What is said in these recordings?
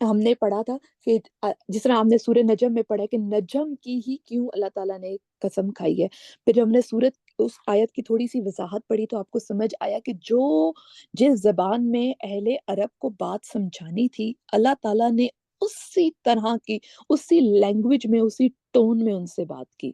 ہم نے پڑھا تھا کہ جس طرح ہم نے سورہ نجم میں پڑھا کہ نجم کی ہی کیوں اللہ تعالیٰ نے قسم کھائی ہے. پھر جب ہم نے سورت اس آیت کی تھوڑی سی وضاحت پڑھی تو آپ کو سمجھ آیا کہ جس زبان میں اہل عرب کو بات سمجھانی تھی اللہ تعالیٰ نے اسی طرح کی، اسی لینگویج میں، اسی ٹون میں ان سے بات کی.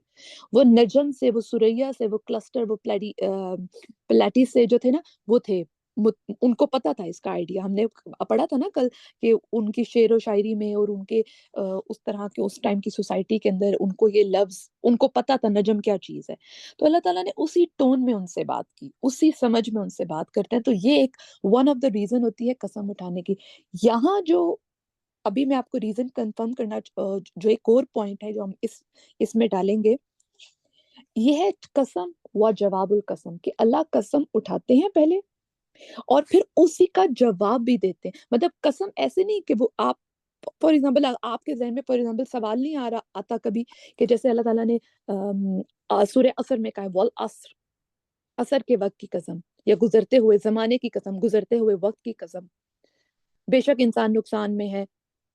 وہ نجم سے، وہ سوریا سے، وہ کلسٹر، وہ پلیٹی سے جو تھے نا، وہ تھے، ان کو پتا تھا اس کا آئیڈیا. ہم نے پڑھا تھا نا کل کہ ان کی شعر و شاعری میں اور ان کے اس طرح کے اس ٹائم کی سوسائٹی کے اندر ان کو یہ لفظ، ان کو پتا تھا نجم کیا چیز ہے. تو اللہ تعالیٰ نے اسی ٹون میں ان سے بات کی، اسی سمجھ میں ان سے بات کرتے ہیں. تو یہ ایک ون آف دا ریزن ہوتی ہے قسم اٹھانے کی. یہاں جو ابھی میں آپ کو ریزن کنفرم کرنا، جو ایک اور پوائنٹ ہے جو ہم اس میں ڈالیں گے، یہ ہے قسم و جواب القسم، کہ اللہ قسم اٹھاتے ہیں پہلے اور پھر اسی کا جواب بھی دیتے ہیں. مطلب قسم ایسے نہیں کہ وہ آپ، فار ایگزامپل آپ کے ذہن میں فار ایگزامپل سوال نہیں آتا کبھی کہ جیسے اللہ تعالیٰ نے سورہ عصر میں کہا ہے والعصر، عصر کے وقت کی قسم، یا گزرتے ہوئے زمانے کی قسم، گزرتے ہوئے وقت کی قسم. بے شک انسان نقصان میں ہے،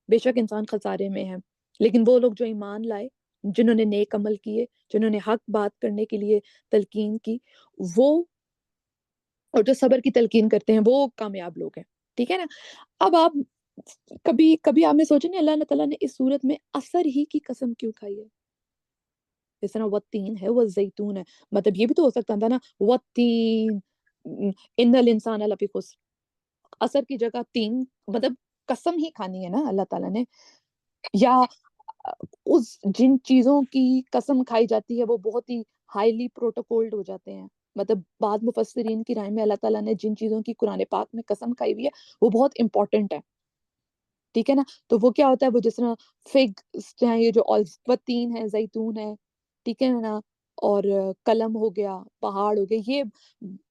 بے شک انسان خسارے میں ہے، لیکن وہ لوگ جو ایمان لائے، جنہوں نے نیک عمل کیے، جنہوں نے حق بات کرنے کے لیے تلقین کی، وہ اور جو صبر کی تلقین کرتے ہیں وہ کامیاب لوگ ہیں. ٹھیک ہے نا. اب آپ کبھی کبھی آپ نے سوچا نہیں اللہ تعالیٰ نے اس صورت میں عصر ہی کی قسم کیوں کھائی ہے؟ جس طرح والتین ہے، والزیتون ہے، مطلب یہ بھی تو ہو سکتا تھا نا والتین ان الانسان لفی خسر، عصر کی جگہ تین، مطلب قسم ہی کھانی ہے نا اللہ تعالیٰ نے. یا اس جن چیزوں کی قسم کھائی جاتی ہے وہ بہت ہی ہائیلی پروٹوکولڈ ہو جاتے ہیں. مطلب بعض مفسرین کی رائے میں اللہ تعالیٰ نے جن چیزوں کی قرآن پاک میں قسم کھائی ہوئی ہے وہ بہت امپورٹنٹ ہے. ٹھیک ہے نا. تو وہ کیا ہوتا ہے، وہ جس طرح فگ ہیں، یہ جو والتین ہے، زیتون ہے، ٹھیک ہے نا، اور قلم ہو گیا، پہاڑ ہو گئے، یہ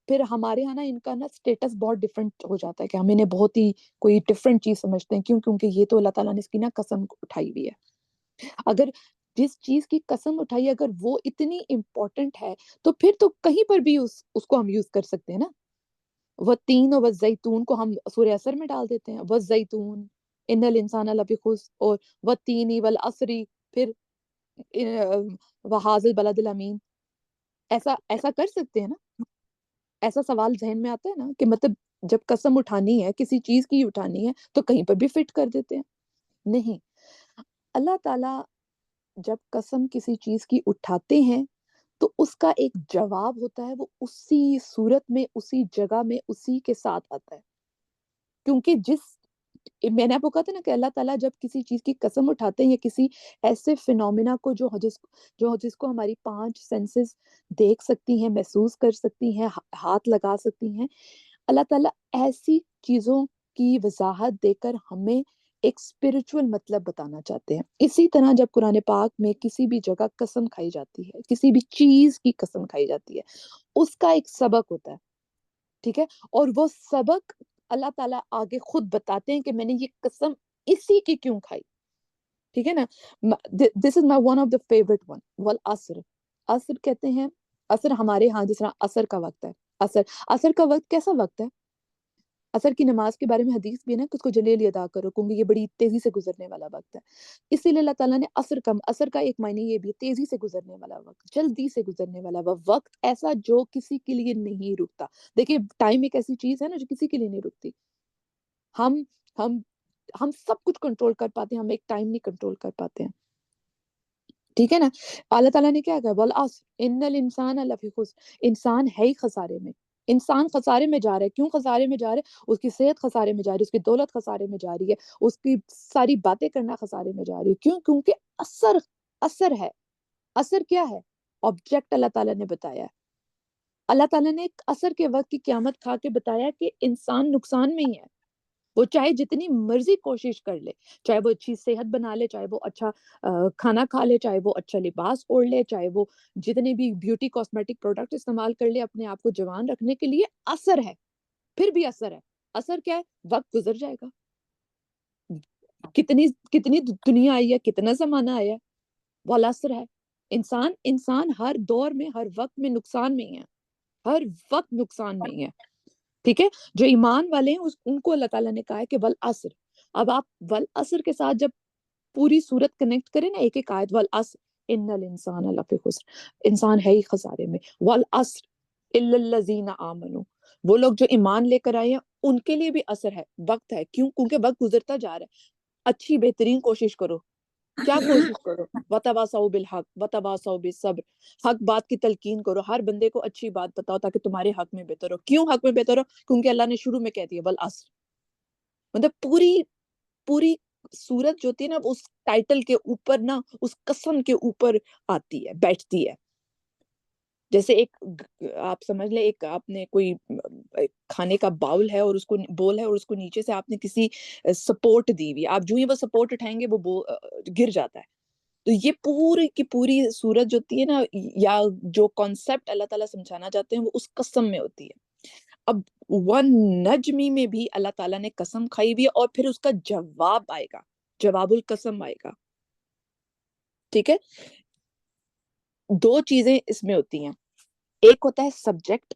پھر ہمارے یہاں نا ان کا نا اسٹیٹس بہت ڈفرینٹ ہو جاتا ہے کہ ہم انہیں بہت ہی کوئی ڈفرینٹ چیز سمجھتے ہیں. کیوں؟ کیونکہ یہ تو اللہ تعالیٰ نے اس کی نا قسم اٹھائی ہوئی ہے. اگر جس چیز کی قسم اٹھائی اگر وہ اتنی امپورٹنٹ ہے تو پھر تو کہیں پر بھی اس کو ہم یوز کر سکتے ہیں نا. وہ تین اور والزیتون کو ہم سورہ عصر میں ڈال دیتے ہیں، والزیتون ان الانسان لفی خسر، اور والتین والعصر، پھر وہذا البلد الامین. ایسا کر سکتے ہیں نا. ایسا سوال ذہن میں آتا ہے نا کہ مطلب جب قسم اٹھانی ہے کسی چیز کی اٹھانی ہے تو کہیں پر بھی فٹ کر دیتے ہیں. نہیں، اللہ تعالیٰ جب قسم کسی چیز کی اٹھاتے ہیں تو اس کا ایک جواب ہوتا ہے، وہ اسی صورت میں، اسی جگہ میں، اسی کے ساتھ آتا ہے. کیونکہ میں نے آپ کو کہا تھا نا کہ اللہ تعالیٰ جب کسی چیز کی قسم اٹھاتے ہیں یا کسی ایسے فینومینا کو جس کو ہماری 5 سینسز دیکھ سکتی ہیں، محسوس کر سکتی ہیں، ہاتھ لگا سکتی ہیں، اللہ تعالیٰ ایسی چیزوں کی وضاحت دے کر ہمیں ایک اسپرچل مطلب بتانا چاہتے ہیں. اسی طرح جب قرآن پاک میں کسی بھی جگہ قسم کھائی جاتی ہے، کسی بھی چیز کی قسم کھائی جاتی ہے، اس کا ایک سبق ہوتا ہے. ٹھیک ہے. اور وہ سبق اللہ تعالیٰ آگے خود بتاتے ہیں کہ میں نے یہ قسم اسی کی کیوں کھائی. ٹھیک ہے نا. This is my one of the favourite one, والعصر. عصر کہتے ہیں، عصر ہمارے ہاں جس طرح عصر کا وقت ہے، عصر کا وقت کیسا وقت ہے؟ عصر کی نماز کے بارے میں حدیث بھی ہے نا کہ اس کو جلیلی ادا کرو کیونکہ یہ بڑی تیزی سے گزرنے والا وقت ہے. اسی لیے اللہ تعالیٰ نے عصر کا ایک معنی یہ بھی ہے، تیزی سے گزرنے والا وقت، جلدی سے گزرنے والا وقت، ایسا جو کسی کے لیے نہیں رکتا. دیکھیں ٹائم ایک ایسی چیز ہے نا جو کسی کے لیے نہیں رکتی. ہم ہم ہم سب کچھ کنٹرول کر پاتے ہیں، ہم ایک ٹائم نہیں کنٹرول کر پاتے ہیں. ٹھیک ہے نا. اللہ تعالیٰ نے کیا کہا، والعصر ان الانسان لفی خسر، انسان ہے ہی خسارے میں. انسان خسارے میں جا رہا ہے. کیوں خسارے میں جا رہا ہے؟ اس کی صحت خسارے میں جا رہی ہے، اس کی دولت خسارے میں جا رہی ہے، اس کی ساری باتیں کرنا خسارے میں جا رہی ہے. کیوں؟ کیونکہ اثر ہے. اثر کیا ہے؟ آبجیکٹ اللہ تعالیٰ نے بتایا ہے. اللہ تعالیٰ نے اثر کے وقت کی قیامت کھا کے بتایا کہ انسان نقصان میں ہی ہے. وہ چاہے جتنی مرضی کوشش کر لے، چاہے وہ اچھی صحت بنا لے، چاہے وہ اچھا کھانا کھا لے، چاہے وہ اچھا لباس اوڑھ لے، چاہے وہ جتنے بھی بیوٹی کاسمیٹک پروڈکٹ استعمال کر لے اپنے آپ کو جوان رکھنے کے لیے، اثر ہے. پھر بھی اثر ہے. اثر کیا ہے؟ وقت گزر جائے گا. کتنی دنیا آئی ہے، کتنا زمانہ آیا ہے، والعصر ہے. انسان ہر دور میں، ہر وقت میں نقصان میں ہی ہے، ہر وقت نقصان میں ہی ہے. ٹھیک ہے. جو ایمان والے ہیں ان کو اللہ تعالیٰ نے کہا ہے کہ والعصر، اب آپ والعصر کے ساتھ جب پوری صورت کنیکٹ کریں نا، ایک ایک آیت، والعصر ان الانسان لفی خسر، انسان ہے ہی خسارے میں، والعصر الا الذین آمنوا، وہ لوگ جو ایمان لے کر آئے ہیں ان کے لیے بھی اثر ہے، وقت ہے، کیوں؟ کیونکہ وقت گزرتا جا رہا ہے، اچھی بہترین کوشش کرو، کیا کوشش کرو؟ وتواصوا بالحق وتواصوا بالصبر، حق بات کی تلقین کرو، ہر بندے کو اچھی بات بتاؤ تاکہ تمہارے حق میں بہتر ہو، کیوں حق میں بہتر ہو؟ کیونکہ اللہ نے شروع میں کہہ دیا والعصر، مطلب پوری سورت جو ہوتی ہے نا، اس ٹائٹل کے اوپر نا، اس قسم کے اوپر آتی ہے، بیٹھتی ہے، جیسے ایک آپ سمجھ لیں، ایک آپ نے کوئی کھانے کا باؤل ہے اور اس کو بول ہے اور اس کو نیچے سے آپ نے کسی سپورٹ دی ہوئی، آپ جو ہی وہ سپورٹ اٹھائیں گے وہ گر جاتا ہے، تو یہ پوری کی پوری سورت جو ہوتی ہے نا، یا جو کانسیپٹ اللہ تعالیٰ سمجھانا چاہتے ہیں وہ اس قسم میں ہوتی ہے۔ اب ون نجمی میں بھی اللہ تعالیٰ نے قسم کھائی ہوئی ہے، اور پھر اس کا جواب آئے گا، جواب القسم آئے گا، ٹھیک ہے؟ دو چیزیں اس میں ہوتی ہیں، ایک ہوتا ہے سبجیکٹ،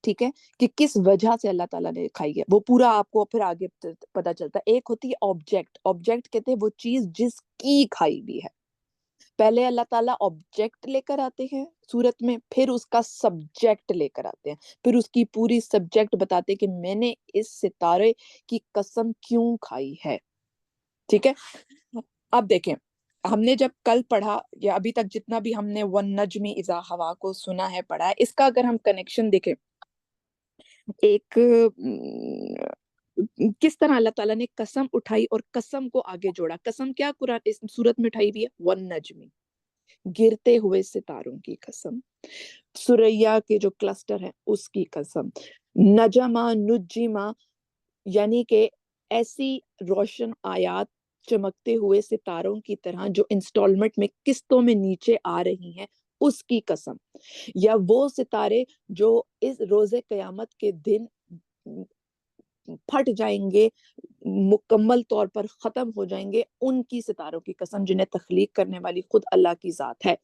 ٹھیک ہے، کہ کس وجہ سے اللہ تعالیٰ نے کھائی ہے، وہ پورا آپ کو پھر آگے پتا چلتا ہے۔ ایک ہوتی ہے آبجیکٹ، آبجیکٹ کہتے ہیں وہ چیز جس کی کھائی بھی ہے، پہلے اللہ تعالیٰ آبجیکٹ لے کر آتے ہیں سورت میں، پھر اس کا سبجیکٹ لے کر آتے ہیں، پھر اس کی پوری سبجیکٹ بتاتے کہ میں نے اس ستارے کی قسم کیوں کھائی ہے، ٹھیک ہے؟ اب دیکھیں، ہم نے جب کل پڑھا یا ابھی تک جتنا بھی ہم نے والنجم اذا ہوا کو سنا ہے، پڑھا ہے، اس کا اگر ہم کنیکشن دیکھیں، ایک کس طرح اللہ تعالیٰ نے قسم اٹھائی اور قسم کو آگے جوڑا، قسم کیا قرآن اس صورت میں اٹھائی بھی ہے، والنجم، گرتے ہوئے ستاروں کی قسم، سریا کے جو کلسٹر ہیں اس کی قسم، نجما نجما، یعنی کہ ایسی روشن آیات چمکتے ہوئے ستاروں کی طرح جو انسٹالمنٹ میں قسطوں میں نیچے آ رہی ہیں اس کی قسم، یا وہ ستارے جو اس روز قیامت کے دن پھٹ جائیں گے، مکمل طور پر ختم ہو جائیں گے، ان کی ستاروں کی قسم جنہیں تخلیق کرنے والی خود اللہ کی ذات ہے۔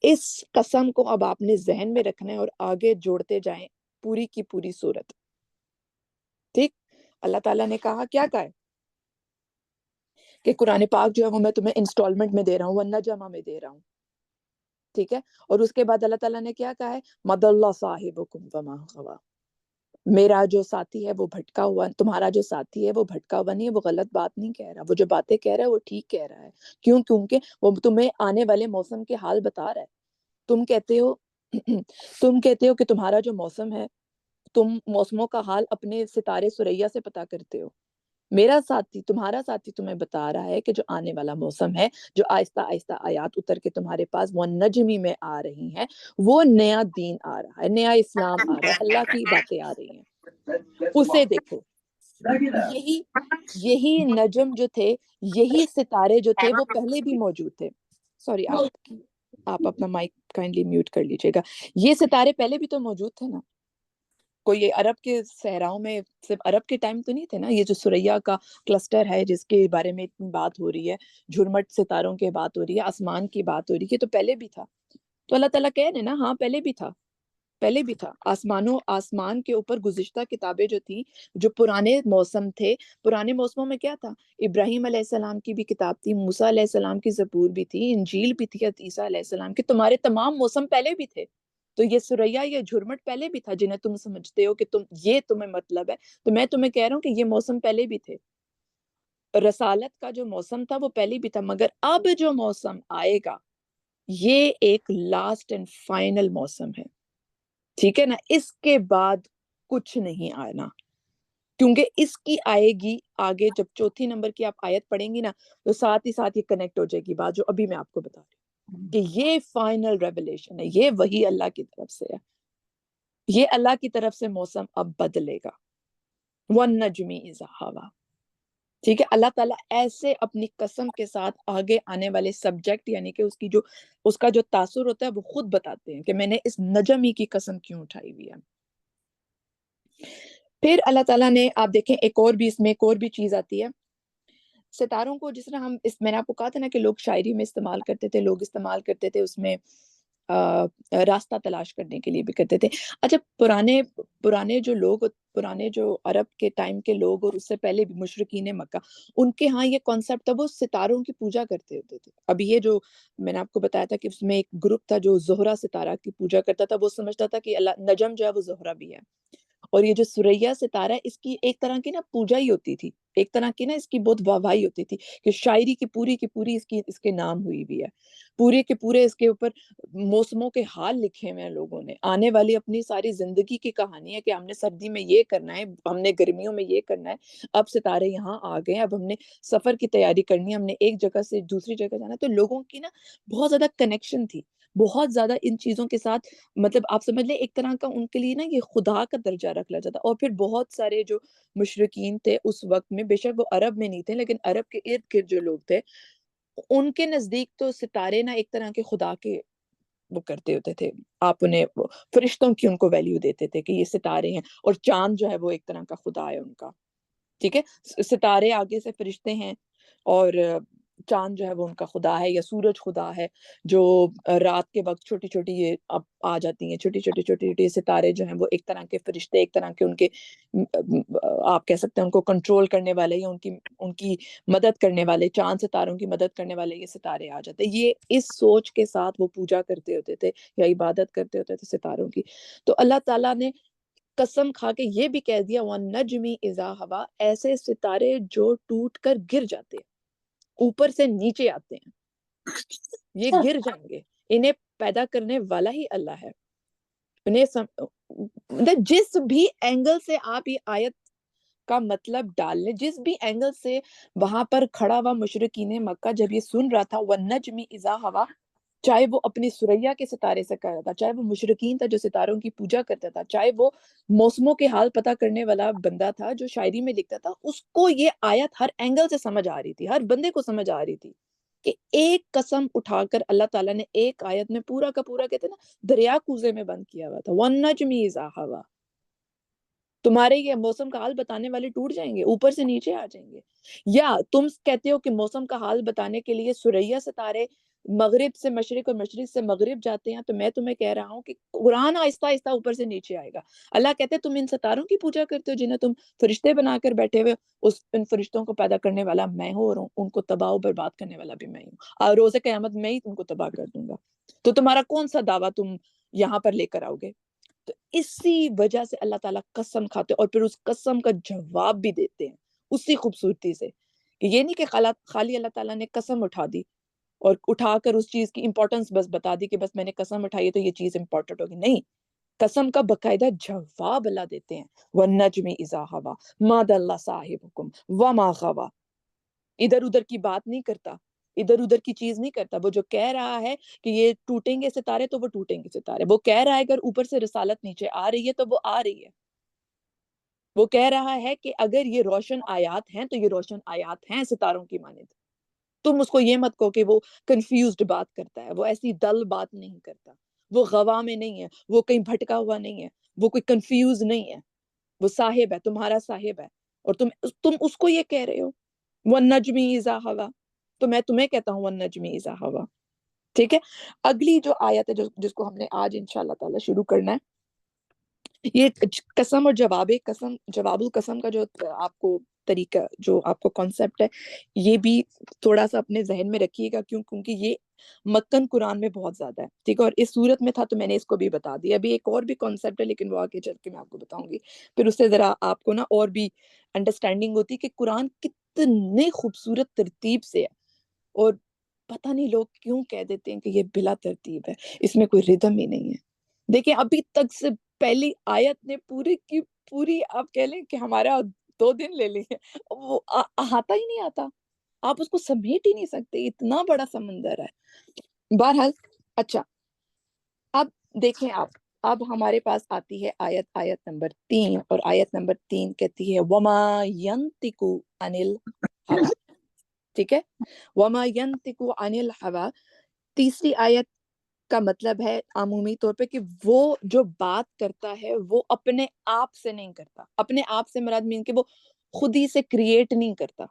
اس قسم کو اب آپ نے ذہن میں رکھنا ہے اور آگے جوڑتے جائیں پوری کی پوری صورت، ٹھیک؟ اللہ تعالیٰ نے کہا، کیا کہا ہے کہ قرآن پاک جو ہے وہ میں تمہیں انسٹالمنٹ میں دے رہا ہوں، ورنہ جمع میں دے رہا ہوں، ٹھیک ہے؟ اور اس کے بعد اللہ تعالیٰ نے کیا کہا ہے، مد اللہ صاحبکم وما غوا، میرا جو ساتھی ہے وہ بھٹکا ہوا، تمہارا جو ساتھی ہے وہ بھٹکا ہوا نہیں ہے، وہ غلط بات نہیں کہہ رہا، وہ جو باتیں کہہ رہا ہے وہ ٹھیک کہہ رہا ہے، کیوں؟ کیونکہ وہ تمہیں آنے والے موسم کے حال بتا رہا ہے۔ تم کہتے ہو کہ تمہارا جو موسم ہے، تم موسموں کا حال اپنے ستارے سریا سے پتا کرتے ہو، میرا ساتھی، تمہارا ساتھی تمہیں بتا رہا ہے کہ جو آنے والا موسم ہے، جو آہستہ آہستہ آیات اتر کے تمہارے پاس وہ نجمی میں آ رہی ہیں، وہ نیا دین آ رہا ہے، نیا اسلام آ رہا ہے، اللہ کی باتیں آ رہی ہیں، اسے دیکھو۔ یہی نجم جو تھے، یہی ستارے جو تھے وہ پہلے بھی موجود تھے، سوری آپ اپنا مائک کائنڈلی میوٹ کر لیجیے گا، یہ ستارے پہلے بھی تو موجود تھے نا، کوئی یہ عرب کے صحراؤں میں صرف عرب کے ٹائم تو نہیں تھے نا، یہ جو سریا کا کلسٹر ہے جس کے بارے میں اتنی بات ہو رہی ہے، جھرمٹ ستاروں کی بات ہو رہی ہے، آسمان کی بات ہو رہی ہے، تو پہلے بھی تھا، تو اللہ تعالیٰ کہہ رہے نا، ہاں پہلے بھی تھا، پہلے بھی تھا، آسمان کے اوپر گزشتہ کتابیں جو تھیں، جو پرانے موسم تھے، پرانے موسموں میں کیا تھا، ابراہیم علیہ السلام کی بھی کتاب تھی، موسیٰ علیہ السلام کی زبور بھی تھی، انجیل بھی تھی، عیسیٰ علیہ السلام کی، تمہارے تمام موسم پہلے بھی تھے، تو یہ سریا، یہ جھرمٹ پہلے بھی تھا، جنہیں تم سمجھتے ہو کہ یہ تمہیں مطلب ہے، تو میں تمہیں کہہ رہا ہوں کہ یہ موسم پہلے بھی تھے، رسالت کا جو موسم تھا وہ پہلے بھی تھا، مگر اب جو موسم آئے گا یہ ایک لاسٹ اینڈ فائنل موسم ہے، ٹھیک ہے نا؟ اس کے بعد کچھ نہیں آنا، کیونکہ اس کی آئے گی آگے، جب چوتھی نمبر کی آپ آیت پڑھیں گی نا، تو ساتھ ہی ساتھ یہ کنیکٹ ہو جائے گی بات جو ابھی میں آپ کو بتا رہی ہوں، کہ یہ فائنل ریویلیشن ہے، یہ وہی اللہ کی طرف سے ہے، یہ اللہ کی طرف سے موسم اب بدلے گا، وَالنَّجْمِ إِذَا هَوَىٰ، ٹھیک ہے؟ اللہ تعالیٰ ایسے اپنی قسم کے ساتھ آگے آنے والے سبجیکٹ، یعنی کہ اس کا جو تاثر ہوتا ہے وہ خود بتاتے ہیں کہ میں نے اس نجمی کی قسم کیوں اٹھائی ہوئی ہے۔ پھر اللہ تعالیٰ نے، آپ دیکھیں ایک اور بھی، اس میں ایک اور بھی چیز آتی ہے، ستاروں کو جس طرح میں نے آپ کو کہا تھا نا کہ لوگ شاعری میں استعمال کرتے تھے، لوگ استعمال کرتے تھے اس میں راستہ تلاش کرنے کے لیے بھی کرتے تھے۔ اچھا، پرانے جو لوگ پرانے جو عرب کے ٹائم کے لوگ اور اس سے پہلے بھی مشرکین مکہ، ان کے ہاں یہ کانسیپٹ تھا، وہ ستاروں کی پوجا کرتے ہوتے تھے. اب یہ جو میں نے آپ کو بتایا تھا کہ اس میں ایک گروپ تھا جو زہرہ ستارہ کی پوجا کرتا تھا، وہ سمجھتا تھا کہ اللہ نجم جو ہے وہ زہرہ بھی ہے. اور یہ جو سریا ستارہ ہے، اس کی ایک طرح کی نا پوجا ہی ہوتی تھی، ایک طرح کی نا اس کی بہت واہوائی ہوتی تھی کہ شاعری کی پوری اس کے نام ہوئی بھی ہے، پورے کے پورے اس کے اوپر موسموں کے حال لکھے ہوئے ہیں لوگوں نے، آنے والی اپنی ساری زندگی کی کہانی ہے کہ ہم نے سردی میں یہ کرنا ہے، ہم نے گرمیوں میں یہ کرنا ہے، اب ستارے یہاں آ گئے، اب ہم نے سفر کی تیاری کرنی ہے، ہم نے ایک جگہ سے دوسری جگہ جانا. تو لوگوں کی نا بہت زیادہ کنیکشن تھی، بہت زیادہ ان چیزوں کے ساتھ، مطلب آپ سمجھ لیں ایک طرح کا ان کے لیے نا یہ خدا کا درجہ رکھ لیا جاتا. اور پھر بہت سارے جو مشرکین تھے اس وقت میں، بے شک وہ عرب میں نہیں تھے لیکن عرب کے ارد گرد جو لوگ تھے، ان کے نزدیک تو ستارے نا ایک طرح کے خدا کے وہ کرتے ہوتے تھے. آپ انہیں فرشتوں کی ان کو ویلیو دیتے تھے کہ یہ ستارے ہیں، اور چاند جو ہے وہ ایک طرح کا خدا ہے ان کا. ٹھیک ہے، ستارے آگے سے فرشتے ہیں، اور چاند جو ہے وہ ان کا خدا ہے، یا سورج خدا ہے جو رات کے وقت چھوٹی چھوٹی یہ اب آ جاتی ہیں، چھوٹی چھوٹی ستارے جو ہیں وہ ایک طرح کے فرشتے، ایک طرح کے ان کے آپ کہہ سکتے ہیں ان کو کنٹرول کرنے والے یا ان کی مدد کرنے والے، چاند ستاروں کی مدد کرنے والے یہ ستارے آ جاتے. یہ اس سوچ کے ساتھ وہ پوجا کرتے ہوتے تھے یا عبادت کرتے ہوتے تھے ستاروں کی. تو اللہ تعالیٰ نے قسم کھا کے یہ بھی کہہ دیا وَالنَّجْمِ إِذَا هَوَىٰ، ایسے ستارے جو ٹوٹ کر گر جاتے ہیں، اوپر سے نیچے آتے ہیں، یہ گر جائیں گے. انہیں پیدا کرنے والا ہی اللہ ہے. انہیں جس بھی اینگل سے آپ یہ آیت کا مطلب ڈال لیں، جس بھی اینگل سے وہاں پر کھڑا ہوا مشرکین مکہ جب یہ سن رہا تھا وَالنَّجْمِ إِذَا هَوَىٰ، چاہے وہ اپنی سریا کے ستارے سے کر رہا تھا، چاہے وہ مشرکین تھا جو ستاروں کی پوجا کرتا تھا، چاہے وہ موسموں کے حال پتہ کرنے والا بندہ تھا جو شاعری میں لکھتا تھا، اس کو یہ آیت ہر اینگل سے سمجھ آ رہی تھی، ہر بندے کو سمجھ آ رہی تھی کہ ایک قسم اٹھا کر اللہ تعالیٰ نے ایک آیت میں پورا کا پورا کہتے ہیں نا دریا کوزے میں بند کیا ہوا تھا. وَالنَّجْمِ إِذَا هَوَىٰ، تمہارے یہ موسم کا حال بتانے والے ٹوٹ جائیں گے، اوپر سے نیچے آ جائیں گے. یا تم کہتے ہو کہ موسم کا حال بتانے کے لیے سریا ستارے مغرب سے مشرق اور مشرق سے مغرب جاتے ہیں، تو میں تمہیں کہہ رہا ہوں کہ قرآن آہستہ آہستہ اوپر سے نیچے آئے گا. اللہ کہتے ہیں تم ان ستاروں کی پوجا کرتے ہو جنہیں تم فرشتے بنا کر بیٹھے ہوئے، ان فرشتوں کو پیدا کرنے والا میں ہوں، اور ان کو تباہ و برباد کرنے والا بھی میں ہوں، اور روز قیامت میں ہی تم کو تباہ کر دوں گا. تو تمہارا کون سا دعویٰ تم یہاں پر لے کر آؤ گے؟ تو اسی وجہ سے اللہ تعالیٰ قسم کھاتے اور پھر اس قسم کا جواب بھی دیتے ہیں اسی خوبصورتی سے، کہ یہ نہیں کہ خالی اللہ تعالیٰ نے قسم اٹھا دی اور اٹھا کر اس چیز کی امپورٹنس بس بتا دی کہ بس میں نے قسم اٹھائی ہے تو یہ چیز امپورٹنٹ ہوگی. نہیں، قسم کا باقاعدہ جواب اللہ دیتے ہیں. وَالنَّجْمِ إِذَا هَوَىٰ مَا ضَلَّ صَاحِبُكُمْ وَمَا غَوَىٰ، ادھر ادھر کی بات نہیں کرتا، ادھر ادھر کی چیز نہیں کرتا. وہ جو کہہ رہا ہے کہ یہ ٹوٹیں گے ستارے تو وہ ٹوٹیں گے ستارے. وہ کہہ رہا ہے اگر اوپر سے رسالت نیچے آ رہی ہے تو وہ آ رہی ہے. وہ کہہ رہا ہے کہ اگر یہ روشن آیات ہیں تو یہ روشن آیات ہیں ستاروں کی مانند. تم اس کو یہ مت کہو کہ وہ کنفیوزڈ بات کرتا ہے، وہ ایسی دل بات نہیں کرتا، وہ غوا میں نہیں ہے، وہ کہیں بھٹکا ہوا نہیں ہے، وہ کوئی کنفیوز نہیں ہے. وہ صاحب ہے، تمہارا صاحب ہے، اور تم اس کو یہ کہہ رہے ہو وَالنَّجْمِ إِذَا هَوَىٰ. تو میں تمہیں کہتا ہوں وَالنَّجْمِ إِذَا هَوَىٰ. ٹھیک ہے، اگلی جو آیت ہے جس کو ہم نے آج انشاءاللہ تعالی شروع کرنا ہے، یہ قسم اور جواب القسم کا جو آپ کو طریقہ، جو آپ کو کانسیپٹ ہے، یہ بھی تھوڑا سا اپنے ذہن میں رکھیے گا. کیونکہ یہ مکن قرآن میں بہت زیادہ ہے. ٹھیک ہے، اور اس صورت میں تھا تو میں نے اس کو بھی بتا دیا. ابھی ایک اور بھی کانسیپٹ ہے لیکن وہ آگے چل کے میں آپ کو بتاؤں گی، پھر اس سے ذرا آپ کو نا اور بھی انڈرسٹینڈنگ ہوتی کہ قرآن کتنے خوبصورت ترتیب سے ہے. اور پتہ نہیں لوگ کیوں کہہ دیتے ہیں کہ یہ بلا ترتیب ہے، اس میں کوئی ردم ہی نہیں ہے. دیکھیں ابھی تک سے پہلی آیت نے پوری کی پوری آپ کہہ لیں کہ ہمارا 2 دن لے لیے، وہ آتا ہی نہیں آتا، آپ اس کو سمیٹ ہی نہیں سکتے، اتنا بڑا سمندر ہے. بہرحال اچھا، اب دیکھیں اب ہمارے پاس آتی ہے آیت نمبر 3، اور آیت نمبر 3 کہتی ہے وَمَا يَنْطِقُ عَنِ الْهَوَىٰ. ٹھیک ہے، وَمَا يَنْطِقُ عَنِ الْهَوَىٰ. تیسری آیت کا مطلب ہے عمومی طور پہ کہ وہ جو بات کرتا ہے وہ اپنے آپ سے نہیں کرتا. اپنے آپ سے مراد مین کہ وہ خود ہی سے کریٹ نہیں کرتا،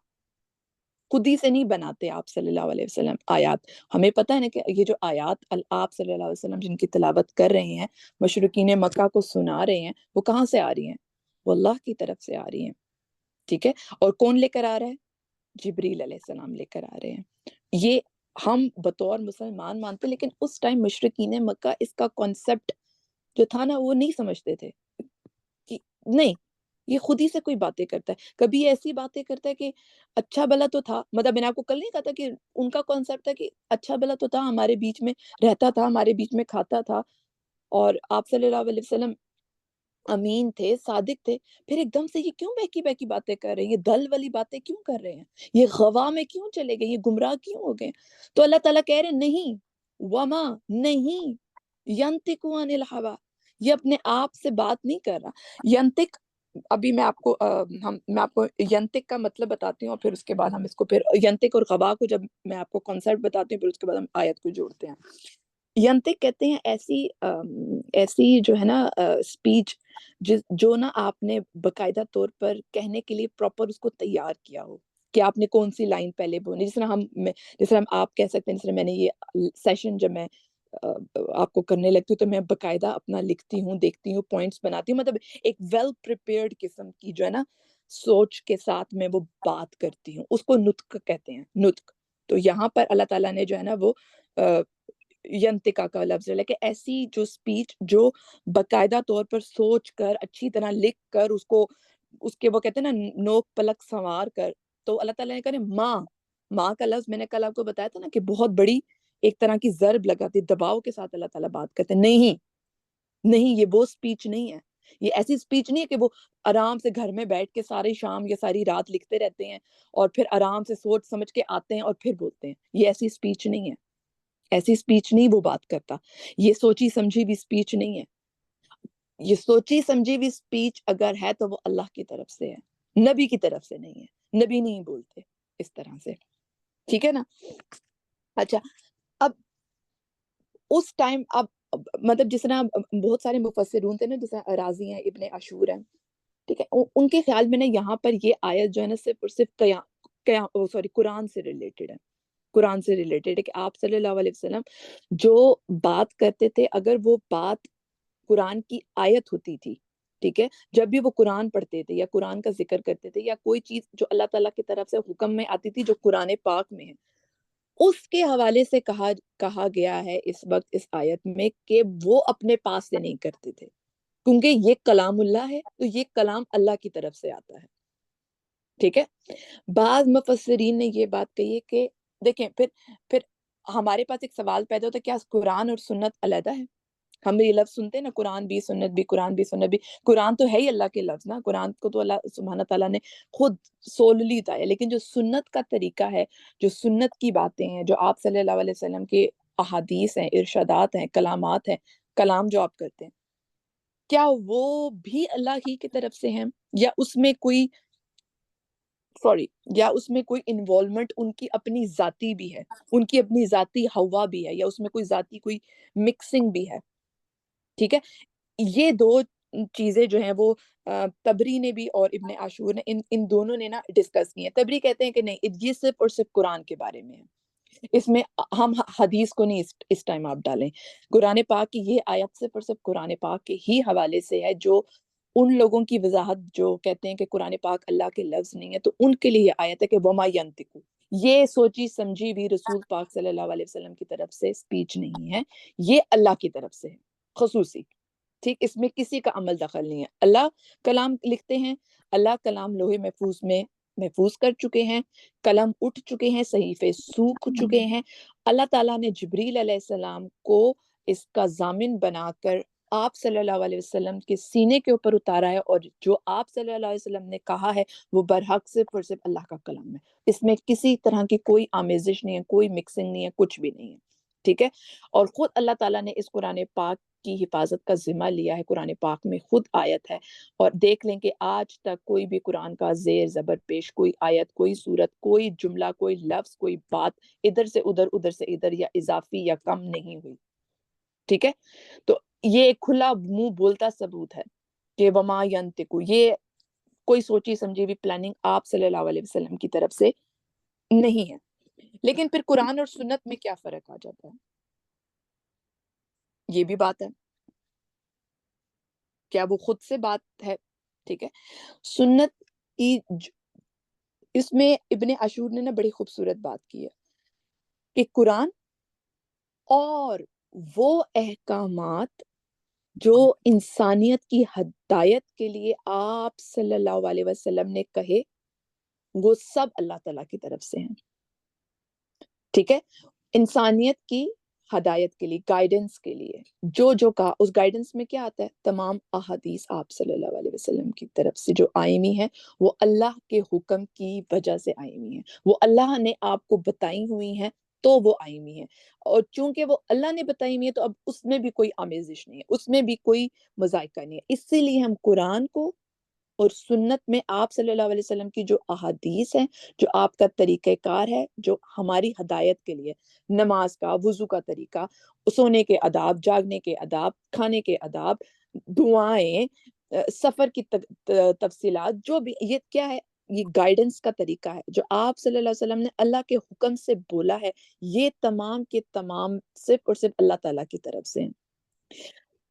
خود ہی سے نہیں بناتے آپ صلی اللہ علیہ وسلم آیات. ہمیں پتہ ہے نا کہ یہ جو آیات آپ صلی اللہ علیہ وسلم جن کی تلاوت کر رہے ہیں، مشرکین مکہ کو سنا رہے ہیں، وہ کہاں سے آ رہی ہیں؟ وہ اللہ کی طرف سے آ رہی ہیں، ٹھیک ہے؟ اور کون لے کر آ رہا ہے؟ جبریل علیہ السلام لے کر آ رہے ہیں۔ یہ ہم بطور مسلمان مانتے، لیکن اس ٹائم مشرکین مکہ اس کا کانسیپٹ جو تھا نا وہ نہیں سمجھتے تھے کہ نہیں، یہ خود ہی سے کوئی باتیں کرتا ہے، کبھی ایسی باتیں کرتا ہے کہ اچھا بلا تو تھا، مطلب میں نے آپ کو کل نہیں کہا تھا کہ ان کا کانسیپٹ تھا کہ اچھا بلا تو تھا، ہمارے بیچ میں رہتا تھا، ہمارے بیچ میں کھاتا تھا، اور آپ صلی اللہ علیہ وسلم امین تھے، صادق تھے، پھر ایک دم سے یہ کیوں بہکی بہکی باتیں کر رہے ہیں، یہ دل والی باتیں کیوں کر رہے ہیں، یہ غوا میں کیوں چلے گئے، یہ گمراہ کیوں ہو گئے؟ تو اللہ تعالیٰ کہہ رہے ہیں نہیں، وما نہیں، ینطق عن الہوا، یہ اپنے آپ سے بات نہیں کر رہا۔ ینطق، ابھی میں آپ کو میں آپ کو ینطق کا مطلب بتاتی ہوں، اور پھر اس کے بعد ہم اس کو پھر ینطق اور غوا کو جب میں آپ کو کنسرٹ بتاتی ہوں، پھر اس کے بعد ہم آیت کو جوڑتے ہیں۔ ینطق کہتے ہیں ایسی جو ہے نا اسپیچ جو نا آپ نے باقاعدہ طور پر کہنے کے لیے پراپر اس کو تیار کیا ہو، کہ آپ نے کون سی لائن پہلے بولنی، جس طرح ہم آپ کہہ سکتے ہیں، جس طرح میں نے یہ سیشن جب میں آپ کو کرنے لگتی ہوں تو میں باقاعدہ اپنا لکھتی ہوں، دیکھتی ہوں، پوائنٹس بناتی ہوں، مطلب ایک ویل پریپیئرڈ قسم کی جو ہے نا سوچ کے ساتھ میں وہ بات کرتی ہوں، اس کو نطق کہتے ہیں، نطق۔ تو یہاں پر اللہ تعالیٰ نے جو ہے نا وہ ینتقا کا لفظ ہے کہ ایسی جو اسپیچ جو باقاعدہ طور پر سوچ کر اچھی طرح لکھ کر اس کے وہ کہتے ہیں نا نوک پلک سنوار کر، تو اللہ تعالیٰ نے کہا ماں کا لفظ میں نے کل آپ کو بتایا تھا نا کہ بہت بڑی ایک طرح کی ضرب لگاتی، دباؤ کے ساتھ اللہ تعالیٰ بات کرتے، نہیں نہیں، یہ وہ اسپیچ نہیں ہے، یہ ایسی اسپیچ نہیں ہے کہ وہ آرام سے گھر میں بیٹھ کے ساری شام یا ساری رات لکھتے رہتے ہیں اور پھر آرام سے سوچ سمجھ کے آتے ہیں اور پھر بولتے ہیں، یہ ایسی اسپیچ نہیں ہے، ایسی اسپیچ نہیں وہ بات کرتا، یہ سوچی سمجھی بھی اسپیچ نہیں ہے، یہ سوچی سمجھی بھی اسپیچ اگر ہے تو وہ اللہ کی طرف سے ہے، نبی کی طرف سے نہیں ہے، نبی نہیں بولتے اس طرح سے، ٹھیک ہے نا؟ اچھا، اب اس ٹائم اب مطلب جس طرح بہت سارے مفسرون تھے نا، جس طرح راضی ہیں، ابن عاشور ہیں، ٹھیک ہے، ان کے خیال میں نا یہاں پر یہ آیت جو ہے نا صرف اور صرف قرآن سے ریلیٹڈ ہے، قرآن سے ریلیٹڈ ہے کہ آپ صلی اللہ علیہ وسلم جو بات کرتے تھے، اگر وہ بات قرآن کی آیت ہوتی تھی، ٹھیک ہے، جب بھی وہ قرآن پڑھتے تھے یا قرآن کا ذکر کرتے تھے یا کوئی چیز جو اللہ تعالیٰ کی طرف سے حکم میں آتی تھی جو قرآن پاک میں ہے، اس کے حوالے سے کہا گیا ہے اس وقت اس آیت میں کہ وہ اپنے پاس سے نہیں کرتے تھے، کیونکہ یہ کلام اللہ ہے تو یہ کلام اللہ کی طرف سے آتا ہے، ٹھیک ہے۔ بعض مفسرین نے یہ بات کہی ہے کہ دیکھیں پھر ہمارے پاس ایک سوال پیدا ہوتا ہے، کیا قرآن اور سنت علیحدہ ہے؟ ہم یہ لفظ سنتے ہیں نا، قرآن بھی سنت بھی، قرآن بھی سنت بھی، قرآن تو ہے ہی اللہ کے لفظ نا، قرآن کو تو اللہ سبحانہ تعالیٰ نے خود سوللی اتارا، لیکن جو سنت کا طریقہ ہے، جو سنت کی باتیں ہیں، جو آپ صلی اللہ علیہ وسلم کے احادیث ہیں، ارشادات ہیں، کلامات ہیں، کلام جو آپ کرتے ہیں، کیا وہ بھی اللہ ہی کی طرف سے ہیں، یا اس میں کوئی یا اس میں کوئی انوالومنٹ ان کی اپنی ذاتی بھی ہے، ان کی اپنی ذاتی ہوا بھی ہے، یا اس میں کوئی ذاتی کوئی مکسنگ بھی ہے، ٹھیک ہے؟ یہ دو چیزیں جو ہیں وہ تبری نے بھی اور ابن عاشور نے ان دونوں نے نا ڈسکس کی ہیں۔ تبری کہتے ہیں کہ نہیں، یہ صرف اور صرف قرآن کے بارے میں ہے، اس میں ہم حدیث کو نہیں اس ٹائم آپ ڈالیں، قرآن پاک کی یہ آیت صرف اور صرف قرآن پاک کے ہی حوالے سے ہے، جو ان لوگوں کی وضاحت جو کہتے ہیں کہ قرآن پاک اللہ کے لفظ نہیں ہے، تو ان کے لیے یہ آیت ہے کہ وما ینطق، یہ سوچی سمجھی بھی رسول پاک صلی اللہ علیہ وسلم کی طرف سے اسپیچ نہیں ہے، یہ اللہ کی طرف سے ہے خصوصی، ٹھیک، اس میں کسی کا عمل دخل نہیں ہے، اللہ کلام لکھتے ہیں، اللہ کلام لوح محفوظ میں محفوظ کر چکے ہیں، قلم اٹھ چکے ہیں، صحیفے سوکھ چکے ہیں، اللہ تعالیٰ نے جبریل علیہ السلام کو اس کا ضامن بنا کر آپ صلی اللہ علیہ وسلم کے سینے کے اوپر اتارا ہے، اور جو آپ صلی اللہ علیہ وسلم نے کہا ہے وہ برحق صرف اور صرف اللہ کا کلام ہے، اس میں کسی طرح کی کوئی آمیزش نہیں ہے، کوئی مکسنگ نہیں ہے، کچھ بھی نہیں ہے، ٹھیک ہے۔ اور خود اللہ تعالیٰ نے اس قرآن پاک کی حفاظت کا ذمہ لیا ہے، قرآن پاک میں خود آیت ہے، اور دیکھ لیں کہ آج تک کوئی بھی قرآن کا زیر زبر پیش، کوئی آیت، کوئی سورت، کوئی جملہ، کوئی لفظ، کوئی بات ادھر سے ادھر، ادھر سے ادھر، یا اضافی یا کم نہیں ہوئی، ٹھیک ہے۔ تو یہ ایک کھلا منہ بولتا ثبوت ہے کہ وما ینطق، یہ کوئی سوچی سمجھی بھی پلاننگ آپ صلی اللہ علیہ وسلم کی طرف سے نہیں ہے۔ لیکن پھر قرآن اور سنت میں کیا فرق آ جاتا ہے، یہ بھی بات ہے، کیا وہ خود سے بات ہے ٹھیک ہے. سنت کی اس میں ابن عاشور نے نا بڑی خوبصورت بات کی ہے کہ قرآن اور وہ احکامات جو انسانیت کی ہدایت کے لیے آپ صلی اللہ علیہ وسلم نے کہے وہ سب اللہ تعالیٰ کی طرف سے ہیں. ٹھیک ہے. انسانیت کی ہدایت کے لیے، گائیڈنس کے لیے جو کہا، اس گائیڈنس میں کیا آتا ہے؟ تمام احادیث آپ صلی اللہ علیہ وسلم کی طرف سے جو آئی ہوئی ہیں وہ اللہ کے حکم کی وجہ سے آئی ہوئی ہیں، وہ اللہ نے آپ کو بتائی ہوئی ہیں تو وہ آئی ہوئی ہیں. اور چونکہ وہ اللہ نے بتائی ہوئی ہیں تو اب اس میں بھی کوئی آمیزش نہیں ہے، اس میں بھی کوئی مذائقہ نہیں ہے. اسی لیے ہم قرآن کو اور سنت میں آپ صلی اللہ علیہ وسلم کی جو احادیث ہیں، جو آپ کا طریقہ کار ہے، جو ہماری ہدایت کے لیے، نماز کا، وضو کا طریقہ، سونے کے آداب، جاگنے کے آداب، کھانے کے آداب، دعائیں، سفر کی تفصیلات، جو بھی یہ کیا ہے، یہ گائیڈنس کا طریقہ ہے جو آپ صلی اللہ علیہ وسلم نے اللہ کے حکم سے بولا ہے. یہ تمام کے تمام صرف اور صرف اللہ تعالیٰ کی طرف سے ہیں.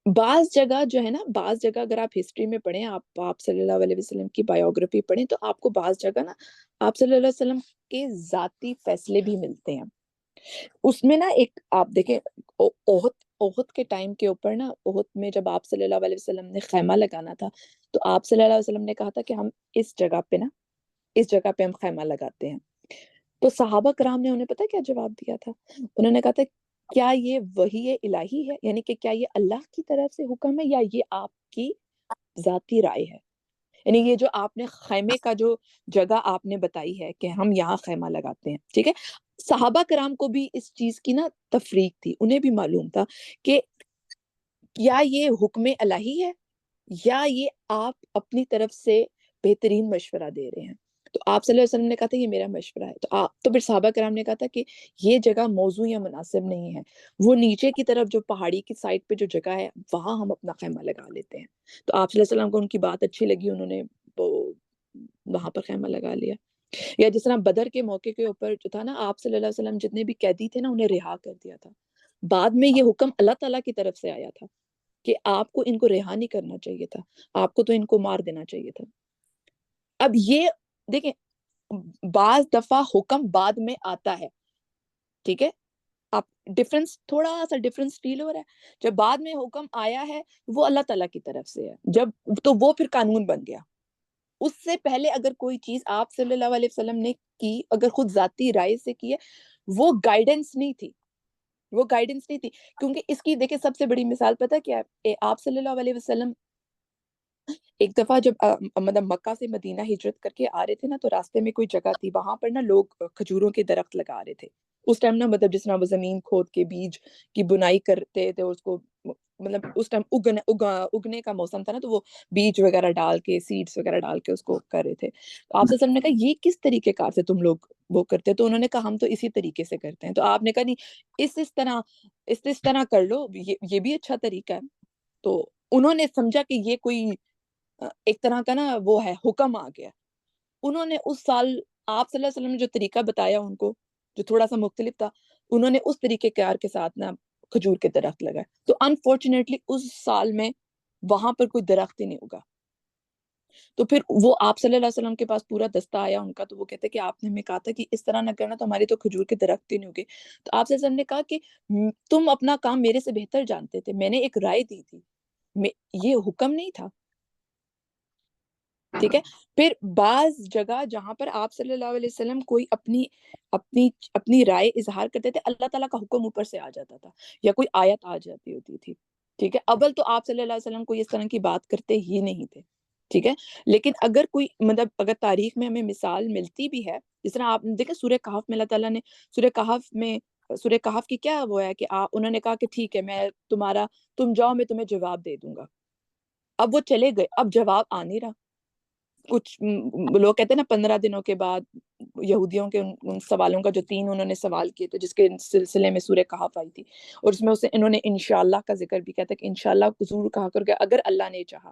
بعض جگہ جو ہے نا، بعض جگہ اگر آپ ہسٹری میں پڑھیں، آپ صلی اللہ علیہ وسلم کی بایوگرافی پڑھیں تو آپ کو بعض جگہ نا آپ صلی اللہ علیہ وسلم کے ذاتی فیصلے بھی ملتے ہیں. اس میں نا ایک آپ دیکھیں، احد کے ٹائم کے اوپر نا، احد میں جب آپ صلی اللہ علیہ وسلم نے خیمہ لگانا تھا تو آپ صلی اللہ علیہ وسلم نے کہا تھا کہ ہم اس جگہ پہ نا، اس جگہ پہ ہم خیمہ لگاتے ہیں. تو صحابہ کرام نے انہیں پتہ کیا جواب دیا تھا؟ انہوں نے کہا تھا کیا یہ وحی الہی ہے، یعنی کہ کیا یہ اللہ کی طرف سے حکم ہے یا یہ آپ کی ذاتی رائے ہے؟ یعنی یہ جو آپ نے خیمے کا جو جگہ آپ نے بتائی ہے کہ ہم یہاں خیمہ لگاتے ہیں، ٹھیک ہے. صحابہ کرام کو بھی اس چیز کی نا تفریق تھی، انہیں بھی معلوم تھا کہ یا یہ حکم الہی ہے یا یہ آپ اپنی طرف سے بہترین مشورہ دے رہے ہیں. تو آپ صلی اللہ علیہ وسلم نے کہا تھا یہ میرا مشورہ ہے. تو پھر صحابہ کرام نے کہا تھا کہ یہ جگہ موزوں یا مناسب نہیں ہے، وہ نیچے کی طرف جو پہاڑی کی سائڈ پہ جو جگہ ہے وہاں ہم اپنا خیمہ لگا لیتے ہیں. تو آپ صلی اللہ علیہ وسلم کو ان کی بات اچھی لگی، انہوں نے وہاں پر خیمہ لگا لیا. یا جس طرح بدر کے موقع کے اوپر جو تھا نا، آپ صلی اللہ علیہ وسلم جتنے بھی قیدی تھے نا انہیں رہا کر دیا تھا. بعد میں یہ حکم اللہ تعالیٰ کی طرف سے آیا تھا کہ آپ کو ان کو رہا نہیں کرنا چاہیے تھا، آپ کو تو ان کو مار دینا چاہیے تھا. اب یہ دیکھیں، بعض دفعہ حکم بعد میں آتا ہے، ٹھیک ہے. آپ ڈفرنس، تھوڑا سا ڈفرنس فیل ہو رہا ہے. جب بعد میں حکم آیا ہے وہ اللہ تعالیٰ کی طرف سے ہے، جب تو وہ پھر قانون بن گیا. اس سے پہلے اگر کوئی چیز آپ صلی اللہ علیہ وسلم نے کی، اگر خود ذاتی رائے سے کی ہے، وہ گائیڈنس نہیں تھی، وہ گائیڈنس نہیں تھی. کیونکہ اس کی دیکھیں سب سے بڑی مثال پتہ کیا ہے؟ آپ صلی اللہ علیہ وسلم ایک دفعہ جب مطلب مکہ سے مدینہ ہجرت کر کے آ رہے تھے نا، تو راستے میں کوئی جگہ تھی، وہاں پر نا لوگ کھجوروں کے درخت لگا رہے تھے. اس ٹائم نا مطلب جس طرح وہ زمین کھود کے بیج کی بنائی کرتے تھے، اس کو مطلب اس ٹائم اگنے کا موسم تھا نا، تو وہ بیج وغیرہ ڈال کے، سیڈز وغیرہ ڈال کے اس کو کر رہے تھے. تو آپ سے نے کہا یہ کس طریقے کار سے تم لوگ وہ کرتے؟ تو انہوں نے کہا ہم تو اسی طریقے سے کرتے ہیں. تو آپ نے کہا نہیں، اس طرح کر لو، یہ بھی اچھا طریقہ ہے. تو انہوں نے سمجھا کہ یہ کوئی ایک طرح کا نا وہ ہے، حکم آ گیا. انہوں نے اس سال آپ صلی اللہ علیہ وسلم نے جو طریقہ بتایا ان کو، جو تھوڑا سا مختلف تھا، انہوں نے اس طریقے کار کے ساتھ نا کھجور کے درخت لگائے. تو انفارچونیٹلی اس سال میں وہاں پر کوئی درخت ہی نہیں ہوگا. تو پھر وہ آپ صلی اللہ علیہ وسلم کے پاس پورا دستہ آیا ان کا، تو وہ کہتے کہ آپ نے ہمیں کہا تھا کہ اس طرح نہ کرنا، تو ہماری تو کھجور کے درخت ہی نہیں ہوگے. تو آپ صلی اللہ علیہ وسلم نے کہا کہ تم اپنا کام میرے سے بہتر جانتے تھے، میں نے ایک رائے دی تھی، یہ حکم نہیں تھا. ٹھیک ہے. پھر بعض جگہ جہاں پر آپ صلی اللہ علیہ وسلم کوئی اپنی رائے اظہار کرتے تھے، اللہ تعالیٰ کا حکم اوپر سے آ جاتا تھا یا کوئی آیت آ جاتی ہوتی تھی. ٹھیک ہے. اول تو آپ صلی اللہ علیہ وسلم کوئی اس طرح کی بات کرتے ہی نہیں تھے. ٹھیک ہے. لیکن اگر کوئی مطلب اگر تاریخ میں ہمیں مثال ملتی بھی ہے، جس طرح آپ دیکھیں سورہ کہف میں اللہ تعالیٰ نے سورہ کہف کی کیا وہ ہے کہ انہوں نے کہا کہ ٹھیک ہے، میں تم جاؤ، میں تمہیں جواب دے دوں گا. اب وہ چلے گئے، اب جواب آ نہیں رہا. کچھ لوگ کہتے ہیں نا 15 دنوں کے بعد یہودیوں کے ان سوالوں کا جو 3 انہوں نے سوال کیے تھے، جس کے سلسلے میں سورہ کہف آئی تھی، اور اس میں انہوں نے انشاءاللہ کا ذکر بھی کہتا ہے کہ انشاءاللہ ضرور کہا کر کے اگر اللہ نے چاہا.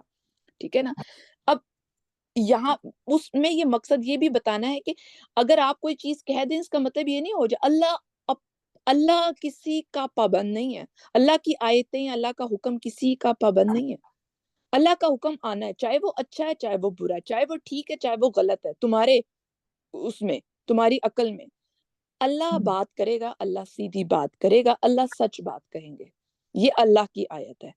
ٹھیک ہے نا. اب یہاں اس میں یہ مقصد یہ بھی بتانا ہے کہ اگر آپ کوئی چیز کہہ دیں، اس کا مطلب یہ نہیں ہو جائے اللہ کسی کا پابند نہیں ہے. اللہ کی آیتیں، اللہ کا حکم کسی کا پابند نہیں ہے. اللہ کا حکم آنا ہے، چاہے وہ اچھا ہے چاہے وہ برا ہے، چاہے وہ ٹھیک ہے چاہے وہ غلط ہے، تمہارے اس میں، تمہاری عقل میں اللہ بات کرے گا، اللہ سیدھی بات کرے گا، اللہ سچ بات کہیں گے. یہ اللہ کی آیت ہے.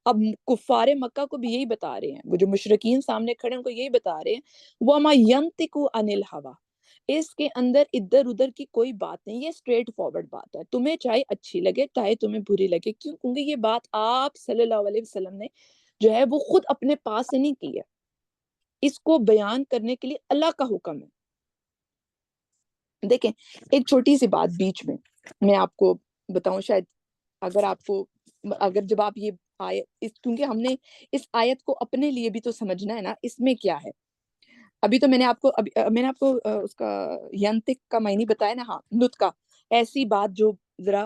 اب کفار مکہ کو بھی یہی بتا رہے ہیں، وہ جو مشرکین سامنے کھڑے ہیں ان کو یہی بتا رہے ہیں وَمَا يَنْطِقُ عَنِ الْهَوَىٰ، اس کے اندر ادھر ادھر کی کوئی بات نہیں، یہ اسٹریٹ فارورڈ بات ہے، تمہیں چاہے اچھی لگے چاہے تمہیں بری لگے. کیوں؟ کیونکہ یہ بات آپ صلی اللہ علیہ وسلم نے جو ہے وہ خود اپنے پاس سے نہیں کی ہے، اس کو بیان کرنے کے لیے اللہ کا حکم ہے. دیکھیں ایک چھوٹی سی بات بیچ میں آپ کو بتاؤں، شاید اگر آپ کو، اگر جب آپ یہ آیت، کیونکہ ہم نے اس آیت کو اپنے لیے بھی تو سمجھنا ہے نا، اس میں کیا ہے. ابھی تو میں نے آپ کو اس کا ینتک کا معنی بتایا نا. ہاں، نطق کا، ایسی بات جو ذرا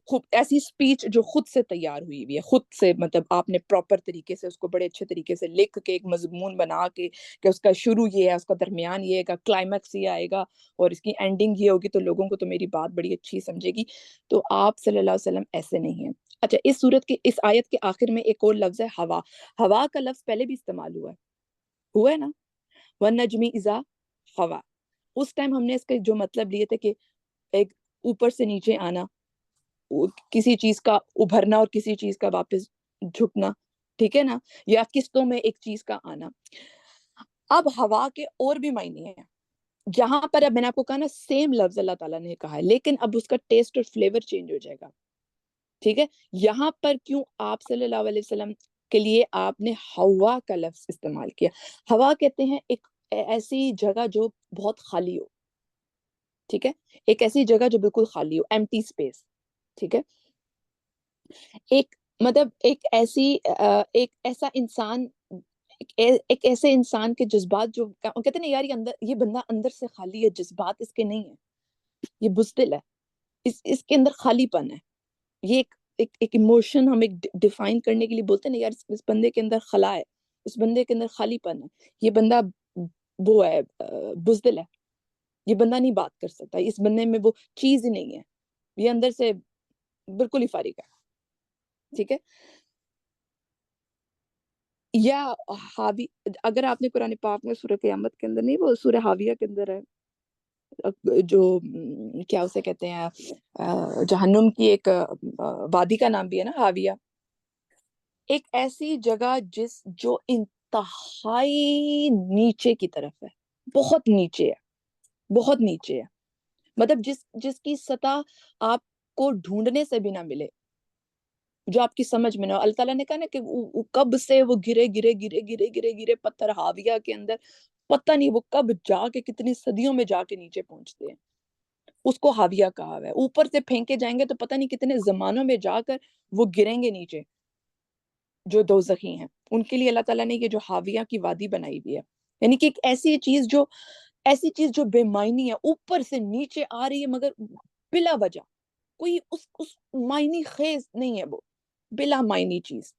خود، ایسی سپیچ جو خود سے تیار ہوئی ہوئی ہے، خود سے، مطلب آپ نے پراپر طریقے سے اس کو بڑے اچھے طریقے سے لکھ کے ایک مضمون بنا کے کہ اس کا شروع یہ ہے، اس کا درمیان یہ ہے، کا کلائمیکس یہ آئے گا اور اس کی اینڈنگ یہ ہوگی، تو لوگوں کو تو میری بات بڑی اچھی سمجھے گی. تو آپ صلی اللہ علیہ وسلم ایسے نہیں ہیں. اچھا، اس صورت کی اس آیت کے آخر میں ایک اور لفظ ہے ہوا. ہوا کا لفظ پہلے بھی استعمال ہوا ہے نا، وَالنَّجْمِ إِذَا ہوا. اس ٹائم ہم نے اس کے جو مطلب لیے تھے کہ ایک اوپر سے نیچے آنا، کسی چیز کا ابھرنا اور کسی چیز کا واپس جھکنا، ٹھیک ہے نا، یا قسطوں میں ایک چیز کا آنا. اب ہوا کے اور بھی معنی ہیں جہاں پر، اب میں نے آپ کو کہا نا سیم لفظ اللہ تعالیٰ نے کہا ہے، لیکن اب اس کا ٹیسٹ اور فلیور چینج ہو جائے گا. ٹھیک ہے، یہاں پر کیوں آپ صلی اللہ علیہ وسلم کے لیے آپ نے ہوا کا لفظ استعمال کیا. ہوا کہتے ہیں ایک ایسی جگہ جو بہت خالی ہو. ٹھیک ہے، ایک ایسی جگہ جو بالکل خالی ہو، ایمٹی اسپیس. ٹھیک ہے، ایک مطلب ایک ایسا انسان، ایک ایسے انسان کے جذبات جو کہتے ہیں نا، یار یہ بندہ اندر سے خالی ہے، جذبات اس کے نہیں ہے، یہ بزدل ہے، اس کے اندر خالی پن ہے. یہ ایک ایموشن ہم ایک ڈیفائن کرنے کے لیے بولتے ہیں نا، یار اس بندے کے اندر خلا ہے، اس بندے کے اندر خالی پن ہے، یہ بندہ وہ ہے، بزدل ہے، یہ بندہ نہیں بات کر سکتا، اس بندے میں وہ چیز ہی نہیں ہے، یہ اندر سے بالکل ہی فارغ ہے. ٹھیک ہے، یا حاوی، اگر آپ نے قرآن پاک میں سورہ قیامت کے اندر نہیں، وہ سورہ حاویہ کے اندر ہے، جو کیا اسے کہتے ہیں، جہنم کی ایک وادی کا نام بھی ہے نا، حاویہ. ایک ایسی جگہ جو انتہائی نیچے کی طرف ہے، بہت نیچے ہے، بہت نیچے ہے، مطلب جس کی سطح آپ کو ڈھونڈنے سے بھی نہ ملے، جو آپ کی سمجھ میں نہ ہو. اللہ تعالیٰ نے کہا نا کہ کب سے وہ گرے گرے گرے گرے گرے گرے پتھر حاویہ کے اندر، پتہ نہیں وہ کب جا کے کتنی صدیوں میں جا کے نیچے پہنچتے ہیں. اس کو حاویہ کہا ہوا ہے. اوپر سے پھینکے جائیں گے تو پتہ نہیں کتنے زمانوں میں جا کر وہ گریں گے نیچے. جو دوزخی ہیں ان کے لیے اللہ تعالیٰ نے یہ جو حاویہ کی وادی بنائی ہوئی ہے، یعنی کہ ایک ایسی چیز جو بے معنی ہے، اوپر سے نیچے آ رہی ہے مگر بلا وجہ، کوئی اس معنی خیز نہیں ہے، وہ بلا معنی چیز.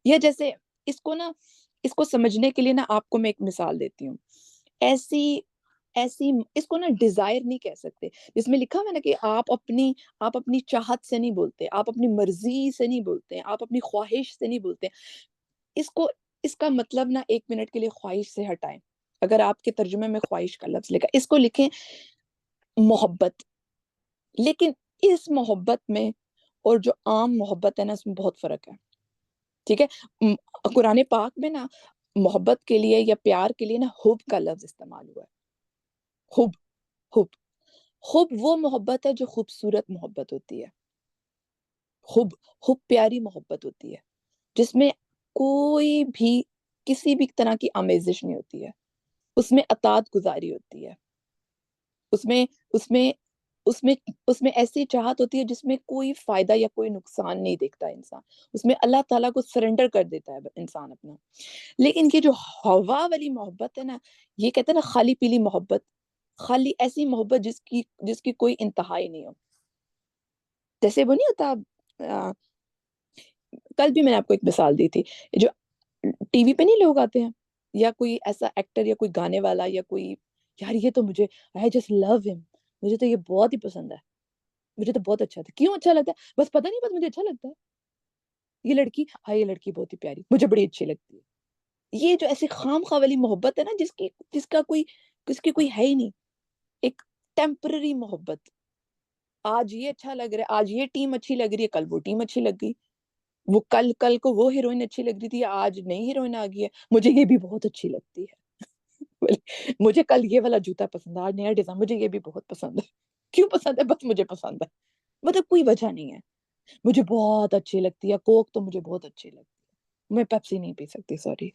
یا جیسے اس کو سمجھنے کے لیے نا آپ کو میں ایک مثال دیتی ہوں. ایسی اس کو نا ڈیزائر نہیں کہہ سکتے، جس میں لکھا ہوا ہے نا کہ آپ اپنی چاہت سے نہیں بولتے، آپ اپنی مرضی سے نہیں بولتے، آپ اپنی خواہش سے نہیں بولتے. اس کا مطلب نا 1 منٹ کے لیے خواہش سے ہٹائیں. اگر آپ کے ترجمے میں خواہش کا لفظ لکھا، اس کو لکھیں محبت. لیکن اس محبت میں اور جو عام محبت ہے نا، اس میں بہت فرق ہے. ٹھیک ہے، قرآن پاک میں نا محبت کے لیے یا پیار کے لیے نا حب کا لفظ استعمال ہوا ہے. حب حب حب وہ محبت ہے جو خوبصورت محبت ہوتی ہے. حب پیاری محبت ہوتی ہے، جس میں کوئی بھی کسی بھی طرح کی آمیزش نہیں ہوتی ہے، اس میں اطاعت گزاری ہوتی ہے، اس میں اس میں اس میں اس میں ایسی چاہت ہوتی ہے جس میں کوئی فائدہ یا کوئی نقصان نہیں دیکھتا انسان، اس میں اللہ تعالیٰ کو سرنڈر کر دیتا ہے انسان اپنا. لیکن یہ جو ہوا والی محبت ہے نا، یہ کہتے ہیں نا خالی پیلی محبت، خالی ایسی محبت جس کی کوئی انتہا ہی نہیں ہو. جیسے وہ نہیں ہوتا، کل بھی میں نے آپ کو ایک مثال دی تھی، جو ٹی وی پہ نہیں لوگ آتے ہیں، یا کوئی ایسا ایکٹر یا کوئی گانے والا یا کوئی، یار یہ تو مجھے I just love him، مجھے تو یہ بہت ہی پسند ہے، مجھے تو بہت اچھا تھا. کیوں اچھا لگتا ہے؟ بس پتہ نہیں، بس مجھے اچھا لگتا ہے. یہ لڑکی، ہاں یہ لڑکی بہت ہی پیاری، مجھے بڑی اچھی لگتی ہے. یہ جو ایسی خام خواہ والی محبت ہے نا، جس کی کوئی ہے ہی نہیں. ایک ٹیمپرری محبت، آج یہ اچھا لگ رہا ہے، آج یہ ٹیم اچھی لگ رہی ہے، کل وہ ٹیم اچھی لگ گئی. وہ کل کو وہ ہیروئن اچھی لگ رہی تھی، آج نئی ہیروئن آ گئی ہے، مجھے یہ بھی بہت اچھی لگتی ہے. مجھے کل یہ والا جوتا پسند ہے، آج نیا ڈیزائن، مجھے یہ بھی بہت پسند ہے. کیوں پسند ہے؟ بس مجھے پسند ہے، مطلب کوئی وجہ نہیں ہے. مجھے بہت اچھی لگتی ہے کوک، تو مجھے بہت اچھی لگتی ہے. میں پیپسی نہیں پی سکتی، سوری.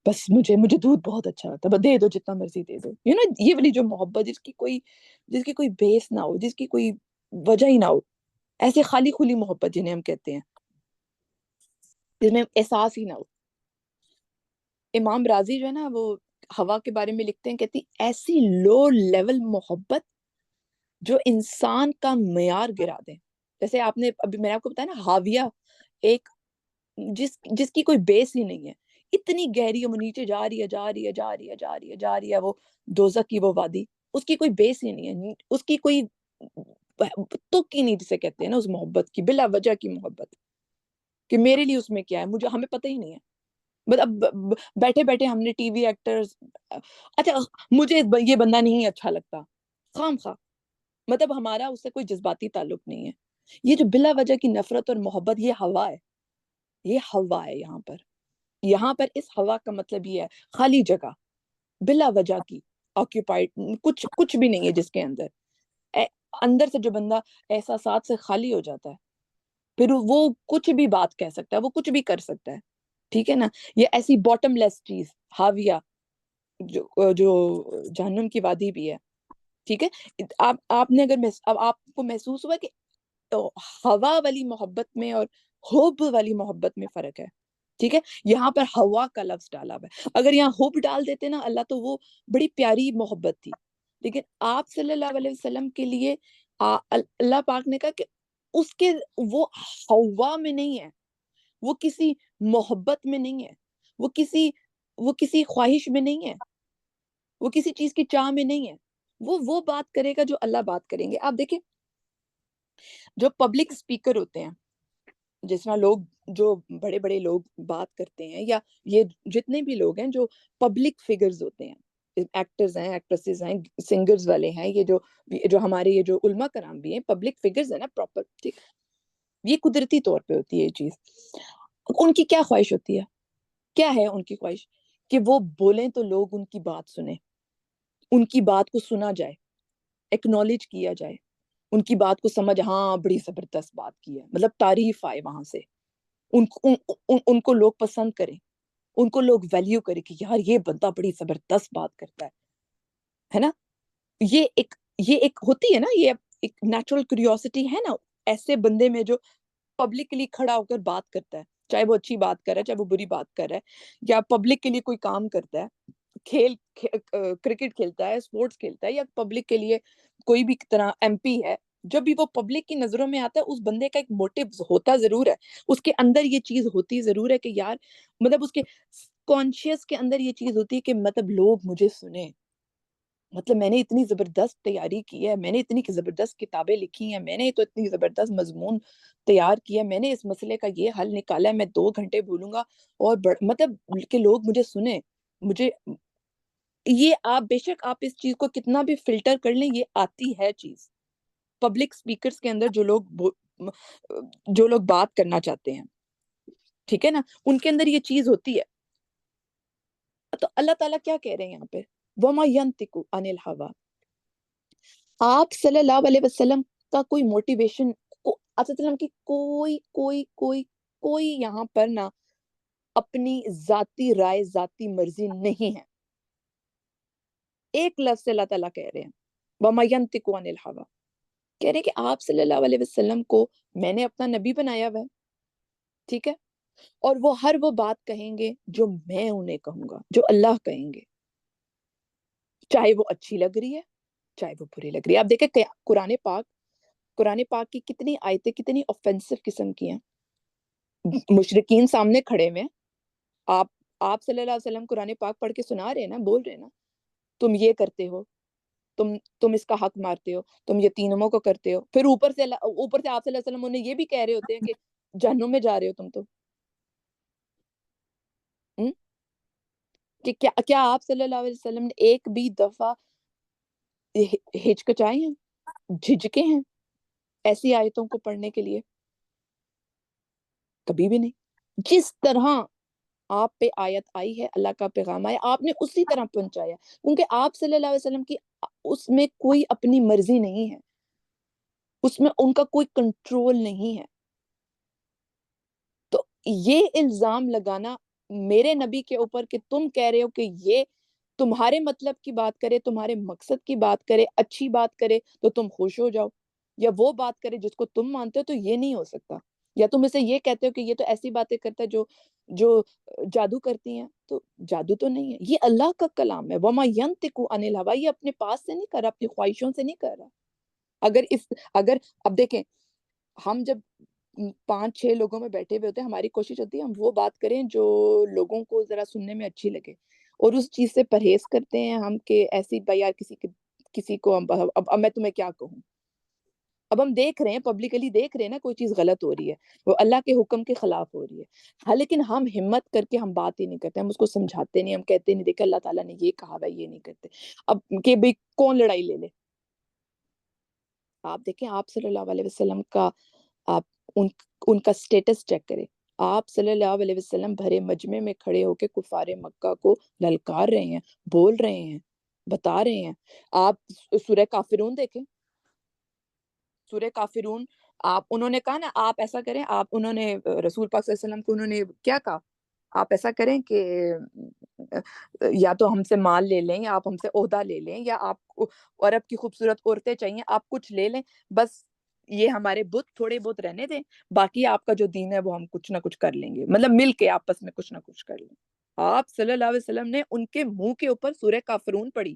بس مجھے دودھ بہت اچھا لگتا ہے، دے دو جتنا مرضی دے دو. یہ والی جو محبت جس کی کوئی بیس نہ ہو، جس کی کوئی وجہ ہی نہ ہو، ایسے خالی خلی محبت جنہیں ہم کہتے ہیں، جس میں احساس ہی نہ ہو. امام راضی جو ہے نا، وہ ہوا کے بارے میں لکھتے ہیں، کہتی ایسی لو لیول محبت جو انسان کا معیار گرا دے. جیسے آپ نے ابھی میں نے آپ کو بتایا نا، ہاویہ ایک جس کی کوئی بیس ہی نہیں ہے، اتنی گہری، وہ نیچے جا رہی ہے وہ دوزخ کی وہ وادی، اس کی کوئی بیس ہی نہیں ہے، اس کی کوئی تک ہی نہیں، جسے کہتے ہیں نا اس محبت کی، بلا وجہ کی محبت، کہ میرے لیے اس میں کیا ہے، ہمیں پتہ ہی نہیں ہے. مطلب بیٹھے بیٹھے ہم نے ٹی وی ایکٹرز، اچھا مجھے یہ بندہ نہیں اچھا لگتا، خام خواہ، مطلب ہمارا اس سے کوئی جذباتی تعلق نہیں ہے. یہ جو بلا وجہ کی نفرت اور محبت، یہ ہوا ہے. یہاں پر اس ہوا کا مطلب یہ ہے خالی جگہ، بلا وجہ کی آکیوپائڈ، کچھ بھی نہیں ہے جس کے اندر سے جو بندہ احساسات سے خالی ہو جاتا ہے، پھر وہ کچھ بھی بات کہہ سکتا ہے، وہ کچھ بھی کر سکتا ہے. ٹھیک ہے نا؟ یہ ایسی باٹم لیس چیز ہاویہ، جو جہنم کی وادی بھی ہے. ٹھیک ہے، آپ نے اگر اب آپ کو محسوس ہوا کہ ہوا والی محبت میں اور ہوب والی محبت میں فرق ہے. ٹھیک ہے، یہاں پر ہوا کا لفظ ڈالا ہوا ہے. اگر یہاں ہوب ڈال دیتے نا اللہ، تو وہ بڑی پیاری محبت تھی. لیکن آپ صلی اللہ علیہ وسلم کے لیے اللہ پاک نے کہا کہ اس کے وہ ہوا میں نہیں ہے، وہ کسی محبت میں نہیں ہے، وہ کسی خواہش میں نہیں ہے، وہ کسی چیز کی چاہ میں نہیں ہے. وہ بات کرے گا جو اللہ بات کریں گے. آپ دیکھیں، جو پبلک اسپیکر ہوتے ہیں، جس طرح لوگ، جو بڑے بڑے لوگ بات کرتے ہیں، یا یہ جتنے بھی لوگ ہیں جو پبلک فگرز ہوتے ہیں، ایکٹرز ہیں، ایکٹریسز ہیں، سنگرز والے ہیں، یہ جو ہمارے یہ جو علماء کرام بھی ہیں، پبلک فگرز ہیں نا پراپر. ٹھیک، یہ قدرتی طور پہ ہوتی ہے یہ چیز. ان کی کیا خواہش ہوتی ہے؟ کیا ہے ان کی خواہش؟ کہ وہ بولیں تو لوگ ان کی بات سنیں، ان کی بات کو سنا جائے، ایکنالج کیا جائے، ان کی بات کو سمجھ، ہاں بڑی زبردست بات کی ہے، مطلب تعریف آئے وہاں سے، ان کو لوگ پسند کریں، ان کو لوگ ویلیو کریں کہ یار یہ بندہ بڑی زبردست بات کرتا ہے نا. یہ ایک ہوتی ہے نا، یہ ایک نیچرل کیوریوسٹی ہے نا ایسے بندے میں جو پبلکلی کھڑا ہو کر بات کرتا ہے، چاہے وہ اچھی بات کر رہا ہے، چاہے وہ بری بات کر رہا ہے، یا پبلک کے لیے کوئی کام کرتا ہے، کرکٹ کھیلتا ہے، اسپورٹس کھیلتا ہے، یا پبلک کے لیے کوئی بھی طرح ایم پی ہے. جب بھی وہ پبلک کی نظروں میں آتا ہے، اس بندے کا ایک موٹیو ہوتا ضرور ہے، اس کے اندر یہ چیز ہوتی ضرور ہے کہ یار، مطلب اس کے کانشیس کے اندر یہ چیز ہوتی ہے کہ مطلب لوگ مجھے سنیں، مطلب میں نے اتنی زبردست تیاری کی ہے، میں نے اتنی زبردست کتابیں لکھی ہیں، میں نے تو اتنی زبردست مضمون تیار کیا ہے، میں نے اس مسئلے کا یہ حل نکالا ہے، میں 2 گھنٹے بولوں گا اور مطلب کہ لوگ مجھے سنیں. یہ آپ بے شک آپ اس چیز کو کتنا بھی فلٹر کر لیں، یہ آتی ہے چیز پبلک سپیکرز کے اندر، جو لوگ بات کرنا چاہتے ہیں. ٹھیک ہے نا، ان کے اندر یہ چیز ہوتی ہے. تو اللہ تعالیٰ کیا کہہ رہے ہیں یہاں پہ؟ وَمَا يَنْتِقُ عَنِ الْهَوَىٰ. آپ صلی اللہ علیہ وسلم کا کوئی موٹیویشن، آپ صلی اللہ علیہ وسلم کی کوئی یہاں پر نہ اپنی ذاتی رائے، ذاتی مرضی نہیں ہے. ایک لفظ سے اللہ تعالیٰ کہہ رہے ہیں وَمَا يَنْتِقُ عَنِ الْهَوَىٰ، کہہ رہے ہیں کہ آپ صلی اللہ علیہ وسلم کو میں نے اپنا نبی بنایا ہوا ہے. ٹھیک ہے، اور وہ بات کہیں گے جو میں انہیں کہوں گا، جو اللہ کہیں گے، چاہے وہ اچھی لگ رہی ہے، چاہے وہ بری لگ رہی ہے. آپ دیکھیں قرآن پاک کی کتنی آیتیں کتنی آفینسو قسم کی ہیں. مشرکین سامنے کھڑے میں، آپ صلی اللہ علیہ وسلم قرآن پاک پڑھ کے سنا رہے ہیں نا، بول رہے ہیں نا، تم یہ کرتے ہو، تم اس کا حق مارتے ہو، تم یتیموں کو کرتے ہو. پھر اوپر سے آپ صلی اللہ علیہ وسلم انہیں یہ بھی کہہ رہے ہوتے ہیں کہ جہنم میں جا رہے ہو تم تو. کہ کیا آپ صلی اللہ علیہ وسلم نے ایک بھی دفعہ ہچکچائے ہیں، جھجکے ہیں ایسی آیتوں کو پڑھنے کے لیے؟ کبھی بھی نہیں۔ جس طرح آپ پہ آیت آئی ہے، اللہ کا پیغام آیا، آپ نے اسی طرح پہنچایا، کیونکہ آپ صلی اللہ علیہ وسلم کی اس میں کوئی اپنی مرضی نہیں ہے، اس میں ان کا کوئی کنٹرول نہیں ہے۔ تو یہ الزام لگانا میرے نبی کے اوپر کہ تم کہہ رہے ہو کہ یہ تمہارے مطلب کی بات کرے، تمہارے مقصد کی بات کرے، اچھی بات کرے تو تم خوش ہو جاؤ، یا وہ بات کرے جس کو تم مانتے ہو، تو یہ نہیں ہو سکتا۔ یا تم اسے یہ کہتے ہو کہ یہ تو ایسی باتیں کرتا ہے جو جادو کرتی ہیں، تو جادو تو نہیں ہے، یہ اللہ کا کلام ہے۔ وَمَا يَنطِقُ عَنِ الْهَوَىٰ، یہ اپنے پاس سے نہیں کر رہا، اپنی خواہشوں سے نہیں کر رہا۔ اگر اب دیکھیں، ہم جب 5-6 لوگوں میں بیٹھے ہوئے ہوتے ہیں، ہماری کوشش ہوتی ہے ہم وہ بات کریں جو لوگوں کو ذرا سننے میں اچھی لگے، اور اس چیز سے پرہیز کرتے ہیں ہم کہ ایسی بھائی یار کسی کو اب میں تمہیں کیا کہوں، اب ہم دیکھ رہے ہیں، پبلکلی دیکھ رہے ہیں نا کوئی چیز غلط ہو رہی ہے، وہ اللہ کے حکم کے خلاف ہو رہی ہے، ہاں، لیکن ہم ہمت کر کے ہم بات ہی نہیں کرتے، ہم اس کو سمجھاتے نہیں، ہم کہتے نہیں دیکھا اللہ تعالیٰ نے یہ کہا ہے، یہ نہیں کرتے۔ اب کہ بھئی کون لڑائی لے لے؟ آپ دیکھیں آپ صلی اللہ علیہ وسلم کا، آپ ان کا سٹیٹس چیک کریں۔ آپ صلی اللہ علیہ وسلم بھرے مجمع میں کھڑے ہو کے کفار مکہ کو للکار رہے ہیں، بول رہے ہیں، بتا رہے ہیں۔ آپ سورہ کافرون دیکھیں، سورہ کافرون، انہوں نے کہا نا آپ ایسا کریں، انہوں نے رسول پاک صلی اللہ علیہ وسلم کو انہوں نے کیا کہا، آپ ایسا کریں کہ یا تو ہم سے مال لے لیں، یا آپ ہم سے عہدہ لے لیں، یا آپ کو عرب کی خوبصورت عورتیں چاہیے، آپ کچھ لے لیں، بس یہ ہمارے بت تھوڑے بہت رہنے دیں، باقی آپ کا جو دین ہے وہ ہم کچھ نہ کچھ کر لیں گے، مطلب مل کے آپس میں کچھ نہ کچھ کر لیں۔ آپ صلی اللہ علیہ وسلم نے ان کے منہ کے اوپر سورہ کافرون پڑھی،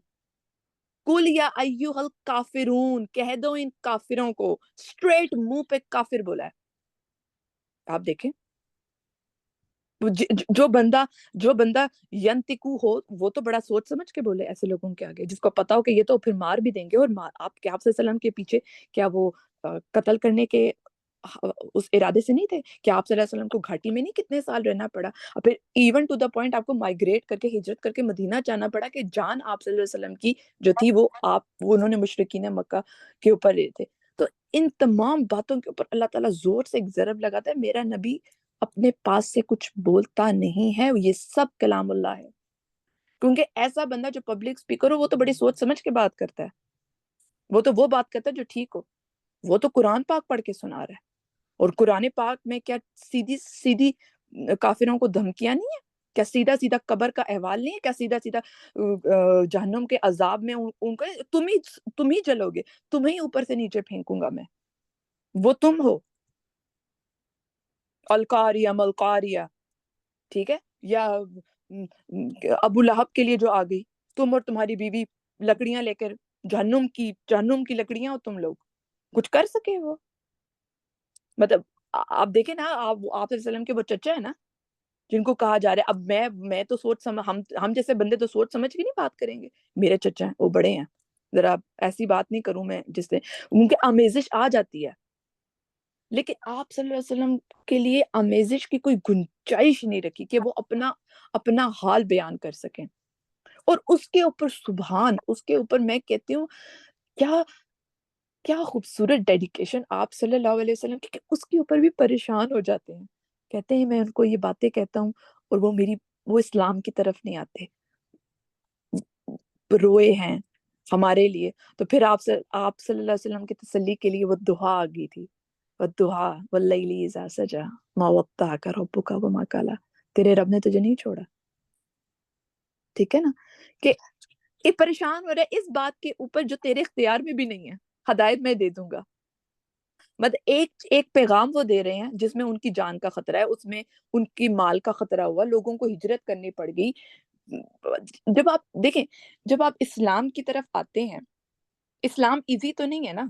کل یا ایھا الکافرون، کہہ دو ان کافروں کو، اسٹریٹ منہ پہ کافر بولا ہے۔ آپ دیکھیں جو بندہ ینتقو ہو، وہ تو بڑا سوچ سمجھ کے بولے ایسے لوگوں کے آگے، جس کو پتا ہو کہ یہ تو پھر مار بھی دیں گے، اور آپ صلی اللہ علیہ وسلم کے پیچھے کیا وہ قتل کرنے کے اس ارادے سے نہیں تھے کہ آپ صلی اللہ علیہ وسلم کو گھاٹی میں نہیں کتنے سال رہنا پڑا، اور پھر ایون ٹو دا پوائنٹ آپ کو مائگریٹ کر کے ہجرت کر کے مدینہ جانا پڑا کہ جان آپ صلی اللہ علیہ وسلم کی جو تھی وہ انہوں نے مشرکین مکہ کے اوپر لے تھے۔ تو ان تمام باتوں کے اوپر اللہ تعالیٰ زور سے ایک ضرب لگاتا ہے، میرا نبی اپنے پاس سے کچھ بولتا نہیں ہے، یہ سب کلام اللہ ہے۔ کیونکہ ایسا بندہ جو پبلک سپیکر ہو، وہ تو بڑی سوچ سمجھ کے بات کرتا ہے، وہ بات کرتا ہے جو ٹھیک ہو، وہ تو قرآن پاک پڑھ کے سنا رہا ہے، اور قرآن پاک میں کیا سیدھی سیدھی کافروں کو دھمکیاں نہیں ہے؟ کیا سیدھا سیدھا قبر کا احوال نہیں ہے؟ کیا سیدھا سیدھا جہنم کے عذاب میں ان کو تم ہی جلو گے، تمہیں اوپر سے نیچے پھینکوں گا میں، وہ تم ہو القاریہ ملقاریہ، ٹھیک ہے؟ یا ابو لہب کے لیے جو آ گئی، تم اور تمہاری بیوی لکڑیاں لے کر، جہنم کی لکڑیاں ہو تم لوگ، کچھ کر سکے وہ؟ مطلب آپ دیکھیں نا، آپ صلی اللہ علیہ وسلم کے وہ چچا ہے نا جن کو کہا جا رہا ہے، اب میں تو ہم جیسے بندے تو سوچ سمجھ کے نہیں بات کریں گے، میرے چچا ہیں، وہ بڑے ہیں، ذرا ایسی بات نہیں کروں میں جس سے ان کے آمیزش آ جاتی ہے، لیکن آپ صلی اللہ علیہ وسلم کے لیے آمیزش کی کوئی گنجائش نہیں رکھی کہ وہ اپنا حال بیان کر سکیں، اور اس کے اوپر سبحان، اس کے اوپر میں کہتی ہوں کیا کیا خوبصورت ڈیڈیکیشن آپ صلی اللہ علیہ وسلم کی، کہ اس کے اوپر بھی پریشان ہو جاتے ہیں، کہتے ہیں میں ان کو یہ باتیں کہتا ہوں اور وہ اسلام کی طرف نہیں آتے، روئے ہیں ہمارے لیے۔ تو پھر آپ صلی اللہ علیہ وسلم کی تسلی کے لیے وہ دعا آ گئی تھی، والدعا واللیل اذا سجا ما ودعک ربک وما قلی، تیرے رب نے تجھے نہیں چھوڑا، ٹھیک ہے نا؟ کہ یہ پریشان ہو رہا ہے اس بات کے اوپر جو تیرے اختیار میں بھی نہیں ہے، ہدایت میں دے دوں گا، مطلب ایک پیغام وہ دے رہے ہیں جس میں ان کی جان کا خطرہ ہے، اس میں ان کی مال کا خطرہ ہوا، لوگوں کو ہجرت کرنی پڑ گئی۔ جب آپ دیکھیں، جب آپ اسلام کی طرف آتے ہیں، اسلام ایزی تو نہیں ہے نا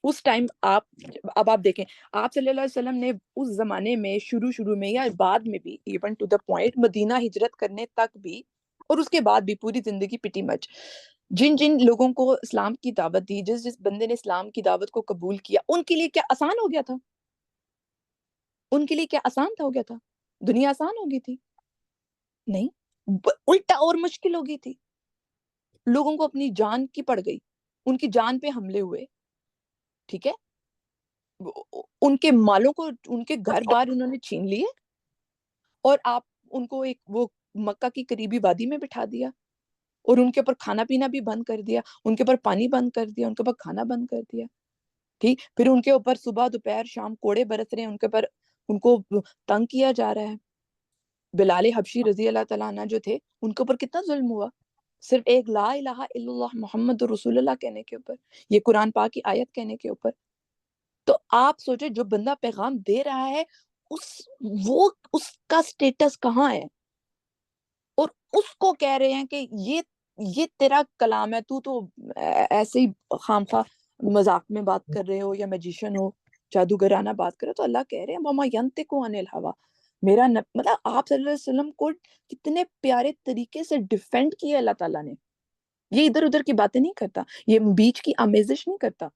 اس ٹائم۔ اب آپ دیکھیں، آپ صلی اللہ علیہ وسلم نے اس زمانے میں شروع میں یا بعد میں بھی، ایون ٹو دا پوائنٹ مدینہ ہجرت کرنے تک بھی، اور اس کے بعد بھی پوری زندگی پٹی مچ جن لوگوں کو اسلام کی دعوت دی، جس بندے نے اسلام کی دعوت کو قبول کیا، ان کے لیے کیا آسان ہو گیا تھا؟ ان کے لیے کیا آسان ہو گیا تھا؟ دنیا آسان ہو گئی تھی؟ نہیں۔ الٹا اور مشکل ہو گئی تھی، لوگوں کو اپنی جان کی پڑ گئی، ان کی جان پہ حملے ہوئے، ٹھیک ہے، ان کے مالوں کو، ان کے گھر بار انہوں نے چھین لیے، اور آپ ان کو ایک وہ مکہ کی قریبی وادی میں بٹھا دیا، اور ان کے اوپر کھانا پینا بھی بند کر دیا، ان کے اوپر پانی بند کر دیا، ان کے اوپر کھانا بند کر دیا، ٹھیک، پھر ان کے اوپر صبح دوپہر شام کوڑے برس رہے ہیں، ان کے اوپر ان کو تنگ کیا جا رہا ہے۔ بلال حبشی رضی اللہ تعالیٰ عنہ جو تھے، ان کے اوپر کتنا ظلم ہوا، صرف ایک لا الہ الا اللہ محمد رسول اللہ کہنے کے اوپر، یہ قرآن پاک کی آیت کہنے کے اوپر۔ تو آپ سوچے جو بندہ پیغام دے رہا ہے، اس کا سٹیٹس کہاں ہے، اور اس کو کہہ رہے ہیں کہ یہ تیرا کلام ہے، تو ایسے ہی خامخواہ مذاق میں بات کر رہے ہو، یا میجیشن ہو، جادوگرانہ بات کر رہے ہو۔ تو اللہ کہہ رہے ہیں وما ینطق عن الہوی، میرا مطلب آپ صلی اللہ علیہ وسلم کو کتنے پیارے طریقے سے ڈیفینڈ کیا اللہ تعالیٰ نے، یہ ادھر ادھر کی باتیں نہیں کرتا، یہ بیچ کی آمیزش نہیں کرتا،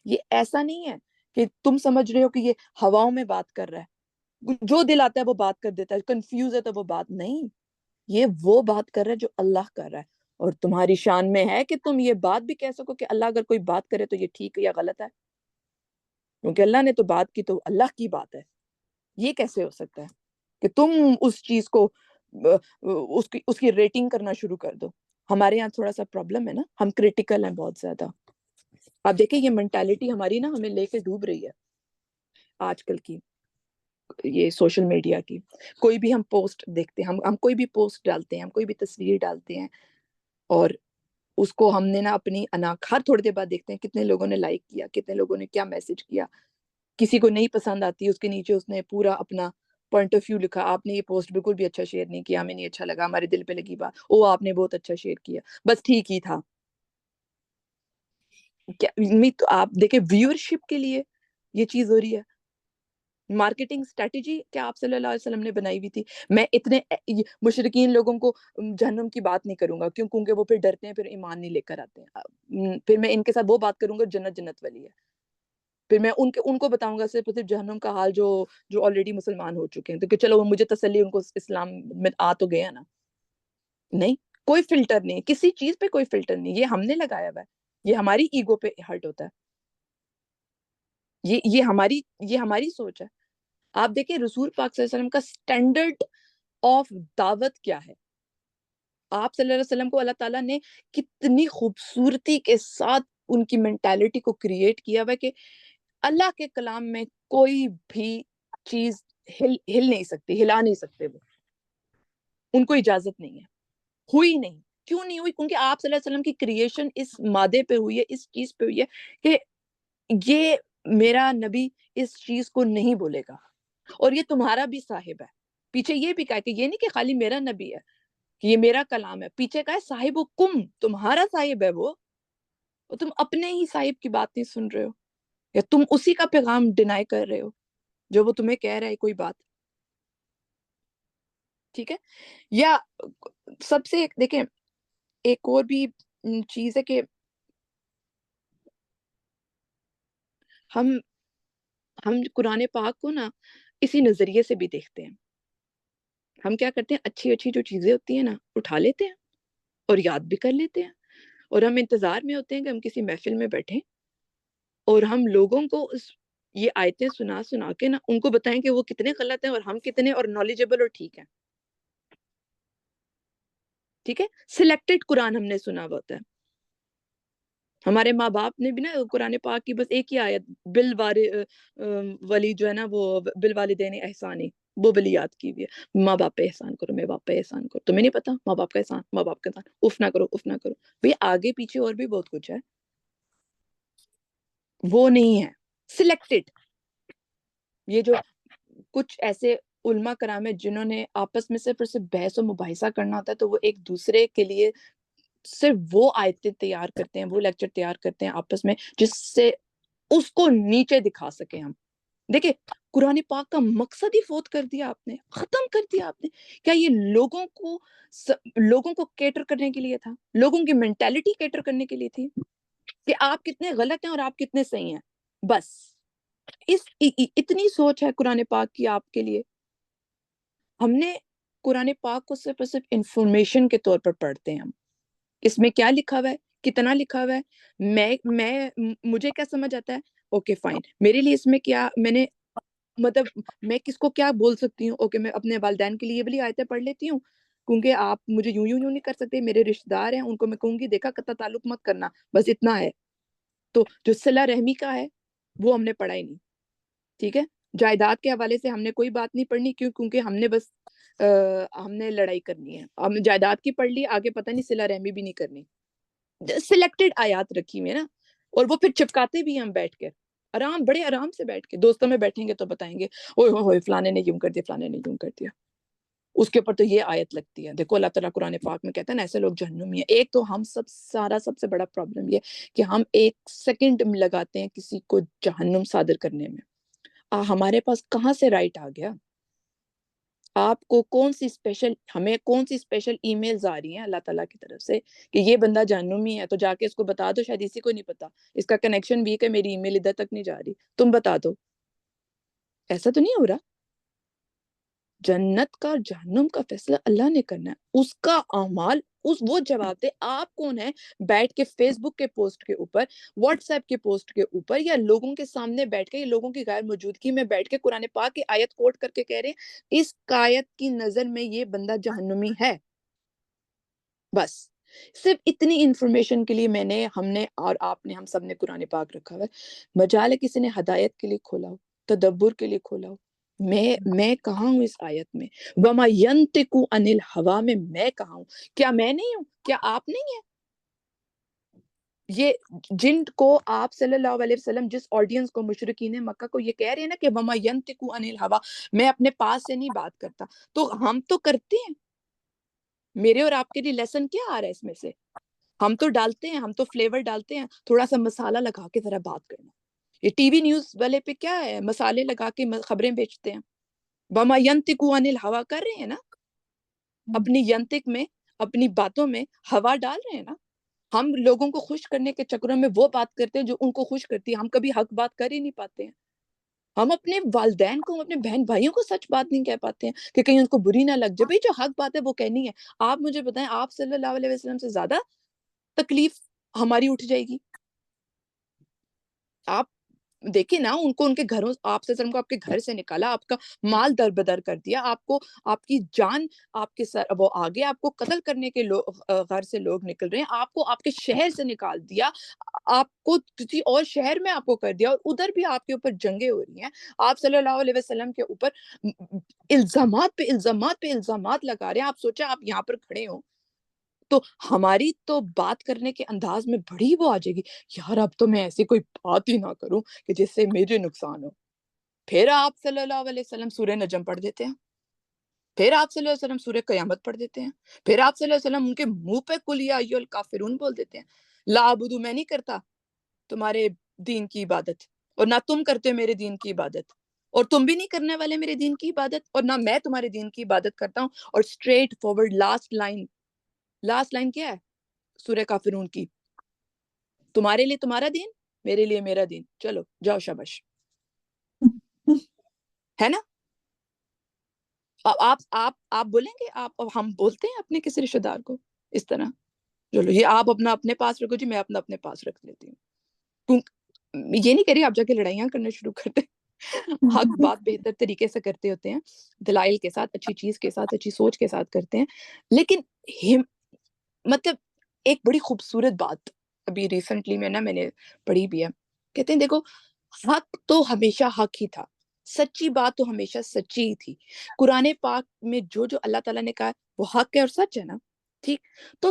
یہ ایسا نہیں ہے کہ تم سمجھ رہے ہو کہ یہ ہواؤں میں بات کر رہا ہے، جو دل آتا ہے وہ بات کر دیتا ہے، کنفیوز ہے تو وہ بات نہیں، یہ وہ بات کر رہا ہے جو اللہ کر رہا ہے، اور تمہاری شان میں ہے کہ تم یہ بات بھی کہہ سکو کہ اللہ اگر کوئی بات کرے تو یہ ٹھیک یا غلط ہے، کیونکہ اللہ نے تو بات کی تو اللہ کی بات ہے، یہ کیسے ہو سکتا ہے کہ تم اس چیز کو اس کی ریٹنگ کرنا شروع کر دو۔ ہمارے یہاں تھوڑا سا پرابلم ہے نا، ہم کریٹیکل ہیں بہت زیادہ۔ آپ دیکھیں یہ مینٹالٹی ہماری نا ہمیں لے کے ڈوب رہی ہے آج کل کی، یہ سوشل میڈیا کی، کوئی بھی ہم پوسٹ دیکھتے ہیں، ہم کوئی بھی پوسٹ ڈالتے ہیں، ہم کوئی بھی تصویر ڈالتے ہیں، اور اس کو ہم نے نا اپنی ہر تھوڑی دیر بعد دیکھتے ہیں کتنے لوگوں نے لائک کیا، کتنے لوگوں نے کیا میسج کیا، کسی کو نہیں پسند آتی اس کے نیچے اس نے پورا اپنا پوائنٹ آف ویو لکھا، آپ نے یہ پوسٹ بالکل بھی اچھا شیئر نہیں کیا، ہمیں نہیں اچھا لگا، ہمارے دل پہ لگی بات، او آپ نے بہت اچھا شیئر کیا، بس ٹھیک ہی تھا۔ تو آپ دیکھیں ویورشپ کے لیے یہ چیز ہو رہی ہے، مارکیٹنگ اسٹریٹجی کیا آپ صلی اللہ علیہ وسلم نے بنائی ہوئی تھی۔ میں اتنے مشرکین لوگوں کو جہنم کی بات نہیں کروں گا، کیونکہ وہ پھر ڈرتے ہیں، پھر ایمان نہیں لے کر آتے ہیں، پھر میں ان کے ساتھ وہ بات کروں گا جنت جنت والی ہے، پھر میں ان کو بتاؤں گا صرف جہنم کا حال جو آلریڈی مسلمان ہو چکے ہیں، تو کہ چلو وہ مجھے تسلی، ان کو اسلام میں آ تو گیا نا، نہیں، کوئی فلٹر نہیں، کسی چیز پہ کوئی فلٹر نہیں، یہ ہم نے لگایا ہوا ہے، یہ ہماری ایگو پہ ہرٹ ہوتا ہے، یہ ہماری سوچ ہے۔ آپ دیکھیں رسول پاک صلی اللہ علیہ وسلم کا سٹینڈرڈ آف دعوت کیا ہے، آپ صلی اللہ علیہ وسلم کو اللہ تعالیٰ نے کتنی خوبصورتی کے ساتھ ان کی مینٹالٹی کو کریٹ کیا ہوا کہ اللہ کے کلام میں کوئی بھی چیز ہل نہیں سکتی، ہلا نہیں سکتے، وہ ان کو اجازت نہیں ہے، ہوئی نہیں، کیوں نہیں ہوئی؟ کیونکہ آپ صلی اللہ علیہ وسلم کی کریشن اس مادے پہ ہوئی ہے، اس چیز پہ ہوئی ہے کہ یہ میرا نبی اس چیز کو نہیں بولے گا، اور یہ تمہارا بھی صاحب ہے، پیچھے یہ بھی کہا کہ یہ نہیں کہ خالی میرا نبی ہے کہ یہ میرا کلام ہے، پیچھے کہا ہے صاحب کم، تمہارا صاحب ہے وہ، اور تم اپنے ہی صاحب کی بات نہیں سن رہے ہو، یا تم اسی کا پیغام ڈینائی کر رہے ہو جو وہ تمہیں کہہ رہا ہے کوئی بات، ٹھیک ہے۔ یا سب سے دیکھیں ایک اور بھی چیز ہے کہ ہم قرآن پاک کو نا اسی نظریے سے بھی دیکھتے ہیں، ہم کیا کرتے ہیں، اچھی اچھی جو چیزیں ہوتی ہیں نا اٹھا لیتے ہیں اور یاد بھی کر لیتے ہیں، اور ہم انتظار میں ہوتے ہیں کہ ہم کسی محفل میں بیٹھیں اور ہم لوگوں کو یہ آیتیں سنا سنا کے نا ان کو بتائیں کہ وہ کتنے غلط ہیں اور ہم کتنے اور نالجبل اور ٹھیک ہیں، ٹھیک ہے، سلیکٹڈ قرآن ہم نے سنا ہوا ہوتا ہے، ہمارے ماں باپ نے بھی نا قرآن پاک کی بس ایک ہی آیت ولی جو ہے نا وہ بالوالدین احسانی، وہ بلی یاد کی ہوئی ہے، ماں باپ پہ احسان کرو، ماں باپ پہ احسان کرو، تمہیں نہیں پتا ماں باپ کا احسان، ماں باپ کا احسان، اف نہ کرو، اف نہ کرو، بھئی آگے پیچھے اور بھی بہت کچھ ہے، وہ نہیں ہے سلیکٹڈ۔ یہ جو کچھ ایسے علماء کرام ہے جنہوں نے آپس میں صرف اور صرف بحث و مباحثہ کرنا ہوتا ہے، تو وہ ایک دوسرے کے لیے صرف وہ آیتیں تیار کرتے ہیں، وہ لیکچر تیار کرتے ہیں آپس میں جس سے اس کو نیچے دکھا سکیں ہم۔ دیکھیں قرآن پاک کا مقصد ہی فوت کر دیا آپ نے، ختم کر دیا آپ نے، کیا یہ لوگوں کو کیٹر کرنے کے لیے تھا، لوگوں کی مینٹالٹی کیٹر کرنے کے لیے تھی کہ آپ کتنے غلط ہیں اور آپ کتنے صحیح ہیں، بس اتنی سوچ ہے قرآن پاک کی آپ کے لیے۔ ہم نے قرآن پاک کو صرف اور صرف انفارمیشن کے طور پر پڑھتے ہیں ہم. اس میں کیا لکھا ہوا ہے, کتنا لکھا ہوا ہے, مجھے کیا سمجھ آتا ہے, اوکے فائن, میرے لیے اس میں کیا, میں نے مطلب میں کس کو کیا بول سکتی ہوں, اوکے میں اپنے والدین کے لیے یہ والی آیتیں پڑھ لیتی ہوں کیونکہ آپ مجھے یوں نہیں کر سکتے, میرے رشتہ دار ہیں ان کو میں کہوں گی دیکھا قطع تعلق مت کرنا, بس اتنا ہے. تو جو صلہ رحمی کا ہے وہ ہم نے پڑھا ہی نہیں, ٹھیک ہے. جائیداد کے حوالے سے ہم نے کوئی بات نہیں پڑھنی, کیونکہ ہم نے بس ہم نے لڑائی کرنی ہے, ہم نے جائیداد کی پڑھ لی, آگے پتہ نہیں صلہ رحمی بھی نہیں کرنی. سلیکٹڈ آیات رکھی ہوئی ہے نا, اور وہ پھر چپکاتے بھی ہم بیٹھ کر بڑے آرام سے بیٹھ کے, دوستوں میں بیٹھیں گے تو بتائیں گے اوئے ہوئے فلانے نے یوں کر دیا, فلانے نے یوں کر دیا, اس کے اوپر تو یہ آیت لگتی ہے. دیکھو اللہ تعالیٰ قرآن پاک میں کہتا ہے نا ایسے لوگ جہنمی ہیں. ایک تو ہم سب سے بڑا پرابلم یہ کہ ہم 1 سیکنڈ لگاتے ہیں کسی کو جہنم صادر کرنے میں. ہمارے پاس کہاں سے رائٹ آ گیا؟ آپ کو ہمیں کون سی اسپیشل ای میلز آ رہی ہیں اللہ تعالیٰ کی طرف سے کہ یہ بندہ جہنمی ہے, تو جا کے اس کو بتا دو, شاید اسی کو نہیں پتا, اس کا کنیکشن ویک ہے, میری ای میل ادھر تک نہیں جا رہی, تم بتا دو. ایسا تو نہیں ہو رہا. جنت کا اور جہنم کا فیصلہ اللہ نے کرنا ہے, اس کا اعمال وہ جواب دے. آپ کون ہے بیٹھ کے فیس بک کے پوسٹ کے اوپر, واٹس ایپ کے پوسٹ کے اوپر, یا لوگوں کے سامنے بیٹھ کے, یا لوگوں کی غیر موجودگی میں بیٹھ کے قرآن پاک کی آیت کوٹ کر کے کہہ رہے ہیں اس آیت کی نظر میں یہ بندہ جہنمی ہے. بس صرف اتنی انفارمیشن کے لیے ہم نے اور آپ نے, ہم سب نے قرآن پاک رکھا ہوا ہے. مجال ہے کسی نے ہدایت کے لیے کھولا ہو, تدبر کے لیے کھولا ہو. میں کہاں ہوں اس آیت میں؟ وَمَا يَنْتِقُ عَنِ الْهَوَىٰ میں کہاں ہوں؟ کیا میں نہیں ہوں؟ کیا آپ نہیں ہیں؟ یہ جن کو آپ صلی اللہ علیہ وسلم, جس آڈینس کو, مشرکین مکہ کو یہ کہہ رہے ہیں نا کہ وَمَا يَنْتِقُ عَنِ الْهَوَىٰ, میں اپنے پاس سے نہیں بات کرتا, تو ہم تو کرتے ہیں. میرے اور آپ کے لیے لیسن کیا آ رہا ہے اس میں سے؟ ہم تو ڈالتے ہیں, ہم تو فلیور ڈالتے ہیں, تھوڑا سا مسالہ لگا کے ذرا بات کرنا. یہ ٹی وی نیوز والے پہ کیا ہے, مسالے لگا کے خبریں بیچتے ہیں. وَمَا يَنْتِقُ عَنِ الْهَوَىٰ کر رہے ہیں نا, اپنی ینتق میں, اپنی باتوں میں ہوا ڈال رہے ہیں نا. ہم لوگوں کو خوش کرنے کے چکروں میں وہ بات کرتے ہیں جو ان کو خوش کرتی ہے, ہم کبھی حق بات کر ہی نہیں پاتے ہیں. ہم اپنے والدین کو, اپنے بہن بھائیوں کو سچ بات نہیں کہہ پاتے ہیں کہ کہیں ان کو بری نہ لگ جائے. بھائی جو حق بات ہے وہ کہنی ہے. آپ مجھے بتائیں, آپ صلی اللہ علیہ وسلم سے زیادہ تکلیف ہماری اٹھ جائے گی؟ آپ دیکھیں نا, ان کو ان کے گھروں, آپ سے کو آپ کے گھر سے نکالا, آپ کا مال در بدر کر دیا, آپ کو, آپ کی جان آپ کے سر وہ آگے, آپ کو قتل کرنے کے گھر سے لوگ نکل رہے ہیں, آپ کو آپ کے شہر سے نکال دیا, آپ کو کسی اور شہر میں آپ کو کر دیا, اور ادھر بھی آپ کے اوپر جنگیں ہو رہی ہیں. آپ صلی اللہ علیہ وسلم کے اوپر الزامات پہ الزامات پہ الزامات لگا رہے ہیں. آپ سوچیں آپ یہاں پر کھڑے ہوں تو ہماری تو بات کرنے کے انداز میں بڑی وہ آ جائے گی, یار اب تو میں ایسی کوئی بات ہی نہ کروں کہ جس سے مجھے نقصان ہو. پھر آپ صلی اللہ علیہ وسلم سورہ نجم پڑھ دیتے ہیں, پھر آپ صلی اللہ علیہ وسلم سورہ قیامت پڑھ دیتے ہیں, پھر آپ صلی اللہ علیہ وسلم ان کے منہ پہ قل یا ایھا الکافرون بول دیتے ہیں. لا اعبد, میں نہیں کرتا تمہارے دین کی عبادت, اور نہ تم کرتے ہو میرے دین کی عبادت, اور تم بھی نہیں کرنے والے میرے دین کی عبادت, اور نہ میں تمہارے دین کی عبادت کرتا ہوں. اور اسٹریٹ فارورڈ لاسٹ لائن کیا ہے سورہ کافرون کی؟ تمہارے لیے تمہارا دین, میرے لیے میرا دین, چلو جاؤ شاباش. ہے نا؟ آپ بولیں گے, ہم بولتے ہیں اپنے کسی رشتہ دار کو اس طرح, چلو یہ آپ اپنا اپنے پاس رکھو جی, میں اپنے پاس رکھ لیتی ہوں. یہ نہیں کہہ رہی آپ جا کے لڑائیاں کرنا شروع کرتے, حق بات بہتر طریقے سے کرتے ہوتے ہیں, دلائل کے ساتھ, اچھی چیز کے ساتھ, اچھی سوچ کے ساتھ کرتے ہیں. لیکن مطلب ایک بڑی خوبصورت بات ابھی ریسنٹلی میں نے پڑھی بھی ہے, کہتے ہیں دیکھو حق تو ہمیشہ حق ہی تھا, سچی بات تو ہمیشہ سچی ہی تھی. قرآن پاک میں جو اللہ تعالیٰ نے کہا وہ حق ہے اور سچ ہے نا, ٹھیک. تو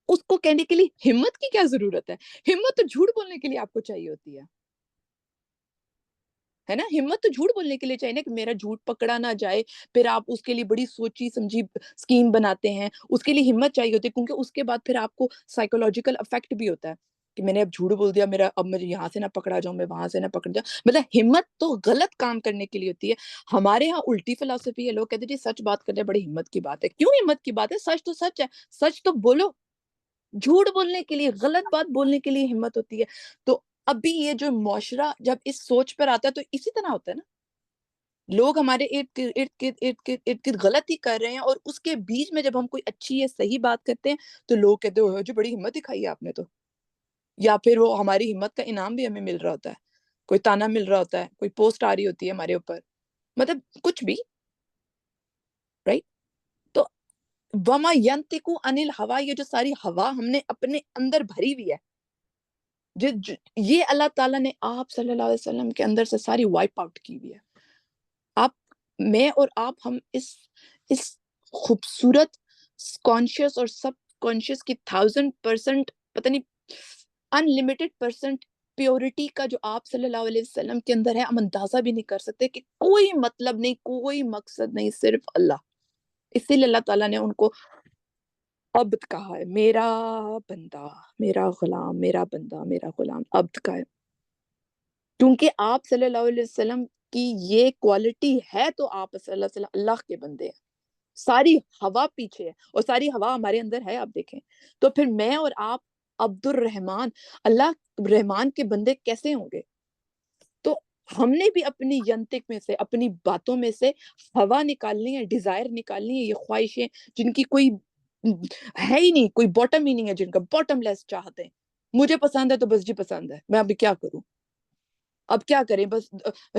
اس کو کہنے کے لیے ہمت کی کیا ضرورت ہے؟ ہمت تو جھوٹ بولنے کے لیے آپ کو چاہیے ہوتی ہے نا. ہمت تو جھوٹ بولنے کے لیے چاہیے نا کہ میرا جھوٹ پکڑا نہ جائے. پھر آپ اس کے لیے بڑی سوچی سمجھی اسکیم بناتے ہیں, اس کے لیے ہمت چاہیے ہوتی ہے, کیونکہ اس کے بعد پھر آپ کو سائیکولوجیکل افیکٹ بھی ہوتا ہے کہ میں نے اب جھوٹ بول دیا, اب مجھے یہاں سے نہ پکڑا جاؤں, میں وہاں سے نہ پکڑ جاؤں. مطلب ہمت تو غلط کام کرنے کے لیے ہوتی ہے. ہمارے ہاں الٹی فلسفی ہے, لوگ کہتے ہیں جی سچ بات کرنے بڑی ہمت کی بات ہے. کیوں ہمت کی بات ہے؟ سچ تو سچ ہے, سچ تو بولو. جھوٹ بولنے کے لیے, غلط بات بولنے کے لیے ہمت ہوتی ہے. تو ابھی یہ جو معاشرہ جب اس سوچ پر آتا ہے تو اسی طرح ہوتا ہے نا. لوگ ہمارے ارد گرد غلطی کر رہے ہیں، اور اس کے بیچ میں جب ہم کوئی اچھی یا صحیح بات کرتے ہیں تو لوگ کہتے ہیں جو بڑی ہمت دکھائی ہے آپ نے تو، یا پھر وہ ہماری ہمت کا انعام بھی ہمیں مل رہا ہوتا ہے، کوئی تانا مل رہا ہوتا ہے، کوئی پوسٹ آ رہی ہوتی ہے ہمارے اوپر، مطلب کچھ بھی، رائٹ؟ تو وما ینتقو عن الہوا، یہ جو ساری ہوا ہم نے اپنے اندر بھری ہوئی ہے، یہ اللہ تعالیٰ نے آپ صلی اللہ علیہ وسلم کے اندر سے ساری وائپ آؤٹ کی ہوئی ہے. آپ، میں اور آپ، ہم اس خوبصورت کانشیس اور سب کانشیس کی 1000% پتہ نہیں unlimited% پیورٹی کا جو آپ صلی اللہ علیہ وسلم کے اندر ہے، ہم اندازہ بھی نہیں کر سکتے کہ کوئی مطلب نہیں، کوئی مقصد نہیں، صرف اللہ. اسی لیے اللہ تعالیٰ نے ان کو عبد کہا ہے، میرا بندہ، میرا غلام، میرا بندہ، میرا غلام، عبد کا ہے. کیونکہ آپ صلی اللہ علیہ وسلم کی یہ کوالٹی ہے، تو آپ صلی اللہ علیہ وسلم اللہ کے بندے ہیں. ساری ہوا پیچھے ہے اور ساری ہوا ہمارے اندر ہے، آپ دیکھیں. تو پھر میں اور آپ عبد الرحمن، اللہ رحمان کے بندے کیسے ہوں گے؟ تو ہم نے بھی اپنی ینتک میں سے، اپنی باتوں میں سے ہوا نکالنی ہے، ڈیزائر نکالنی ہے، یہ خواہشیں جن کی کوئی ہے ہی نہیں، کوئی باٹم ہی نہیں ہے، جن کا باٹم لیس چاہتے ہیں. مجھے پسند ہے تو بس جی پسند ہے، میں ابھی کیا کروں؟ اب کیا کریں؟ بس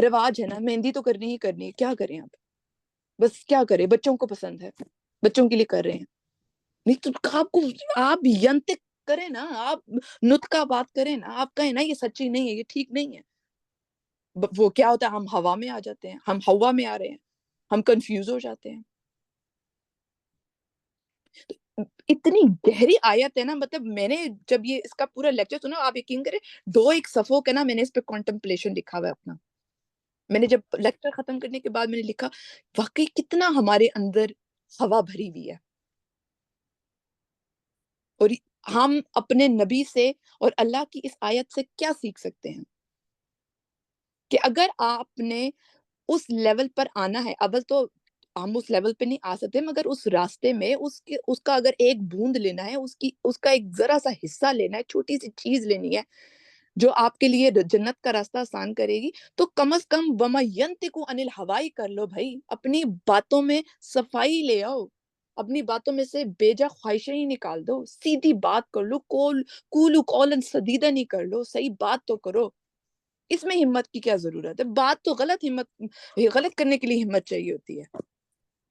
رواج ہے نا، مہندی تو کرنی ہی کرنی ہے، کیا کریں اب؟ بس کیا کریں، بچوں کو پسند ہے، بچوں کے لیے کر رہے ہیں. نہیں تو آپ کو، آپ ینتک کریں نا، آپ نطقہ بات کریں نا، آپ کہیں نا یہ سچی نہیں ہے، یہ ٹھیک نہیں ہے. وہ کیا ہوتا ہے، ہم ہوا میں آ جاتے ہیں، ہم ہوا میں آ رہے ہیں، ہم کنفیوز ہو جاتے ہیں. اتنی گہری آیت ہے نا، مطلب میں نے جب یہ اس کا پورا لیکچر سنا، آپ یقین کریں 2 صفحوں کا نا میں نے اس پہ کنٹمپلیشن لکھا ہوا ہے اپنا. میں نے جب لیکچر ختم کرنے کے بعد میں نے لکھا واقعی کتنا ہمارے اندر ہوا بھری ہوئی ہے. اور ہم اپنے نبی سے اور اللہ کی اس آیت سے کیا سیکھ سکتے ہیں کہ اگر آپ نے اس لیول پر آنا ہے، اول تو ہم اس لیول پہ نہیں آ سکتے، مگر اس راستے میں اس کا اگر ایک بوند لینا ہے، اس کا ایک ذرا سا حصہ لینا ہے، چھوٹی سی چیز لینی ہے جو آپ کے لیے جنت کا راستہ آسان کرے گی، تو کم از کم وما ینتقو عن الہوا کر لو بھائی. اپنی باتوں میں صفائی لے آؤ، اپنی باتوں میں سے بیجا خواہشیں ہی نکال دو، سیدھی بات کر لو، کولو قولا سدیدا نہیں کر لو، صحیح بات تو کرو. اس میں ہمت کی کیا ضرورت ہے؟ بات تو غلط کرنے کے لیے ہمت چاہیے ہوتی ہے.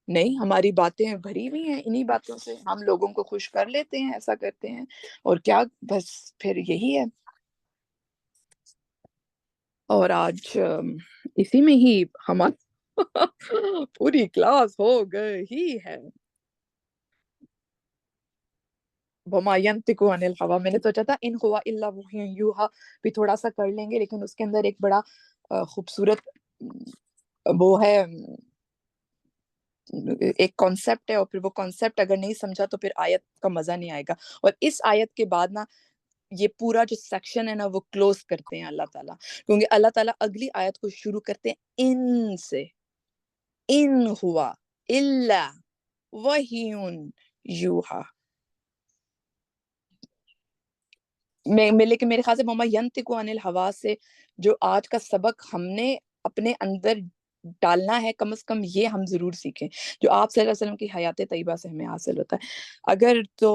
نہیں، ہماری باتیں بھری ہوئی ہیں انہی باتوں سے، ہم لوگوں کو خوش کر لیتے ہیں، ایسا کرتے ہیں، اور کیا، بس پھر یہی ہے. اور آج اسی میں ہی ہماری پوری کلاس ہو گئی ہے. وما ينطق عن الهوى، میں نے سوچا تھا ان هو الا وحی یوحی بھی تھوڑا سا کر لیں گے، لیکن اس کے اندر ایک بڑا خوبصورت وہ ہے، ایک کانسیپٹ ہے، اور پھر وہ کانسیپٹ اگر نہیں سمجھا تو پھر آیت کا مزہ نہیں آئے گا. اور اس آیت کے بعد نا یہ پورا جو سیکشن ہے نا وہ کلوز کرتے ہیں اللہ تعالیٰ، کیونکہ اللہ تعالیٰ اگلی آیت کو شروع کرتے ہیں ان سے، ان ہوا الا وحی یوحی. لیکن میرے خیال سے مما ینطق عن الہوا سے جو آج کا سبق ہم نے اپنے اندر ڈالنا ہے، کم از کم یہ ہم ضرور سیکھیں جو آپ صلی اللہ علیہ وسلم کی حیات طیبہ سے ہمیں حاصل ہوتا ہے. اگر تو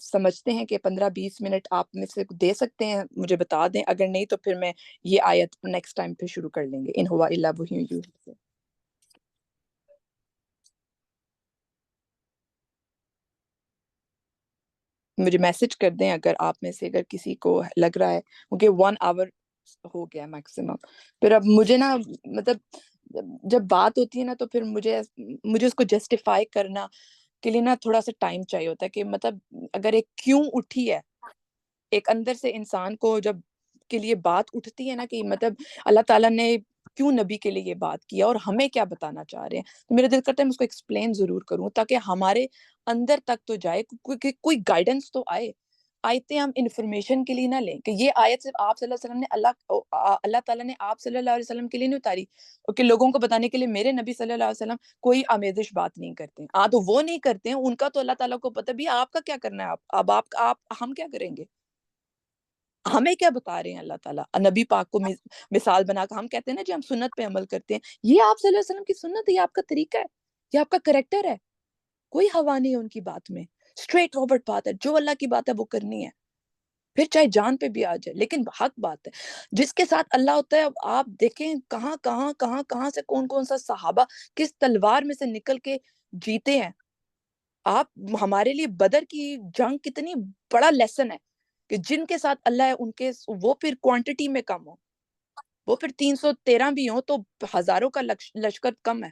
سمجھتے ہیں کہ 15-20 منٹ آپ میں سے دے سکتے ہیں، مجھے بتا دیں، اگر نہیں تو پھر میں یہ آیت نیکسٹ ٹائم پہ شروع کر لیں گے، ان ہوا الا وحی یوحی سے. مجھے میسج کر دیں اگر آپ میں سے اگر کسی کو لگ رہا ہے، کیونکہ 1 آور ہو گیا میکسیمم. پھر اب مجھے نا، مطلب جب بات ہوتی ہے نا تو پھر مجھے اس کو جسٹیفائی کرنا کے لیے نا تھوڑا سا ٹائم چاہیے ہوتا ہے، کہ مطلب اگر ایک کیوں اٹھی ہے ایک اندر سے انسان کو، جب کے لیے بات اٹھتی ہے نا کہ مطلب اللہ تعالیٰ نے کیوں نبی کے لیے یہ بات کیا اور ہمیں کیا بتانا چاہ رہے ہیں، تو میرا دل کرتا ہے میں اس کو ایکسپلین ضرور کروں تاکہ ہمارے اندر تک تو جائے، کوئی گائیڈنس تو آئے. آیتیں ہم انفارمیشن کے لیے نہ لیں کہ یہ آیت صرف آپ صلی اللہ علیہ وسلم نے اللہ تعالیٰ نے آپ صلی اللہ علیہ وسلم کے لیے نہیں اتاری، اور کہ لوگوں کو بتانے کے لیے میرے نبی صلی اللہ علیہ وسلم کوئی آمیزش بات نہیں کرتے ہیں. تو وہ نہیں کرتے ہیں، ان کا تو اللہ تعالیٰ کو پتہ بھی، آپ کا کیا کرنا ہے، اب آپ ہم کیا کریں گے. ہمیں کیا بتا رہے ہیں اللہ تعالیٰ نبی پاک کو مثال بنا کر؟ ہم کہتے ہیں نا جی ہم سنت پہ عمل کرتے ہیں، یہ آپ صلی اللہ علیہ وسلم کی سنت ہے، یہ آپ کا طریقہ ہے، یہ آپ کا کریکٹر ہے، کوئی ہوا نہیں ہے ان کی بات میں، اسٹریٹ فارورڈ بات ہے، جو اللہ کی بات ہے وہ کرنی ہے، پھر چاہے جان پہ بھی آ جائے، لیکن حق بات ہے۔ جس کے ساتھ اللہ ہوتا ہے، اب آپ دیکھیں کہاں سے کون کون سا صحابہ کس تلوار میں سے نکل کے جیتے ہیں۔ آپ ہمارے لیے بدر کی جنگ کتنی بڑا لیسن ہے کہ جن کے ساتھ اللہ ہے ان کے وہ پھر کوانٹٹی میں کم ہو، وہ پھر 313 بھی ہوں تو ہزاروں کا لشکر کم ہے،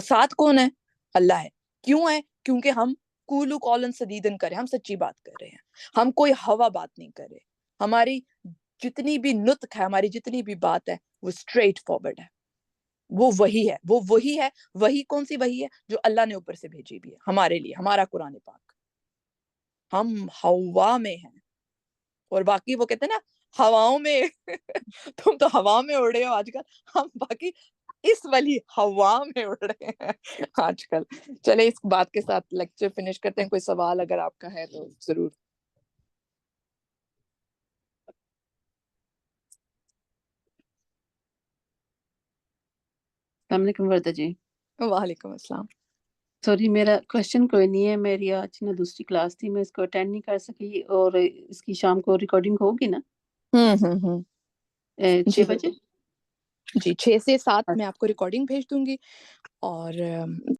ساتھ کون ہے؟ اللہ ہے۔ کیوں ہے؟ کیونکہ ہم کولو قولاً سدیدن کریں، ہم سچی بات کر رہے ہیں، ہم کوئی ہوا بات نہیں کر رہے، ہماری جتنی بھی نطق ہے، ہماری جتنی بھی بات ہے وہ اسٹریٹ فارورڈ ہے، وہ وہی ہے، وہ وہی ہے۔ وہی کون سی وہی ہے؟ جو اللہ نے اوپر سے بھیجی بھی ہے ہمارے لیے، ہمارا قرآن پاک۔ ہم ہوا میں ہیں، اور باقی وہ کہتے ہیں نا ہواؤں میں تم تو ہوا میں اڑ رہے ہو آج کل، ہم باقی اس والی ہوا میں اڑ رہے ہیں آج کل۔ چلے اس بات کے ساتھ لیکچر فنش کرتے ہیں، کوئی سوال اگر آپ کا ہے تو ضرور۔ السلام علیکم وردہ جی۔ وعلیکم السلام۔ سوری میرا کوشچن کوئی نہیں ہے، میری آج نا دوسری کلاس تھی، میں اس کو اٹینڈ نہیں کر سکی، اور اس کی شام کو ریکارڈنگ ہوگی نا ہوں 6 بجے؟ جی 6 سے 7 میں آپ کو ریکارڈنگ بھیج دوں گی، اور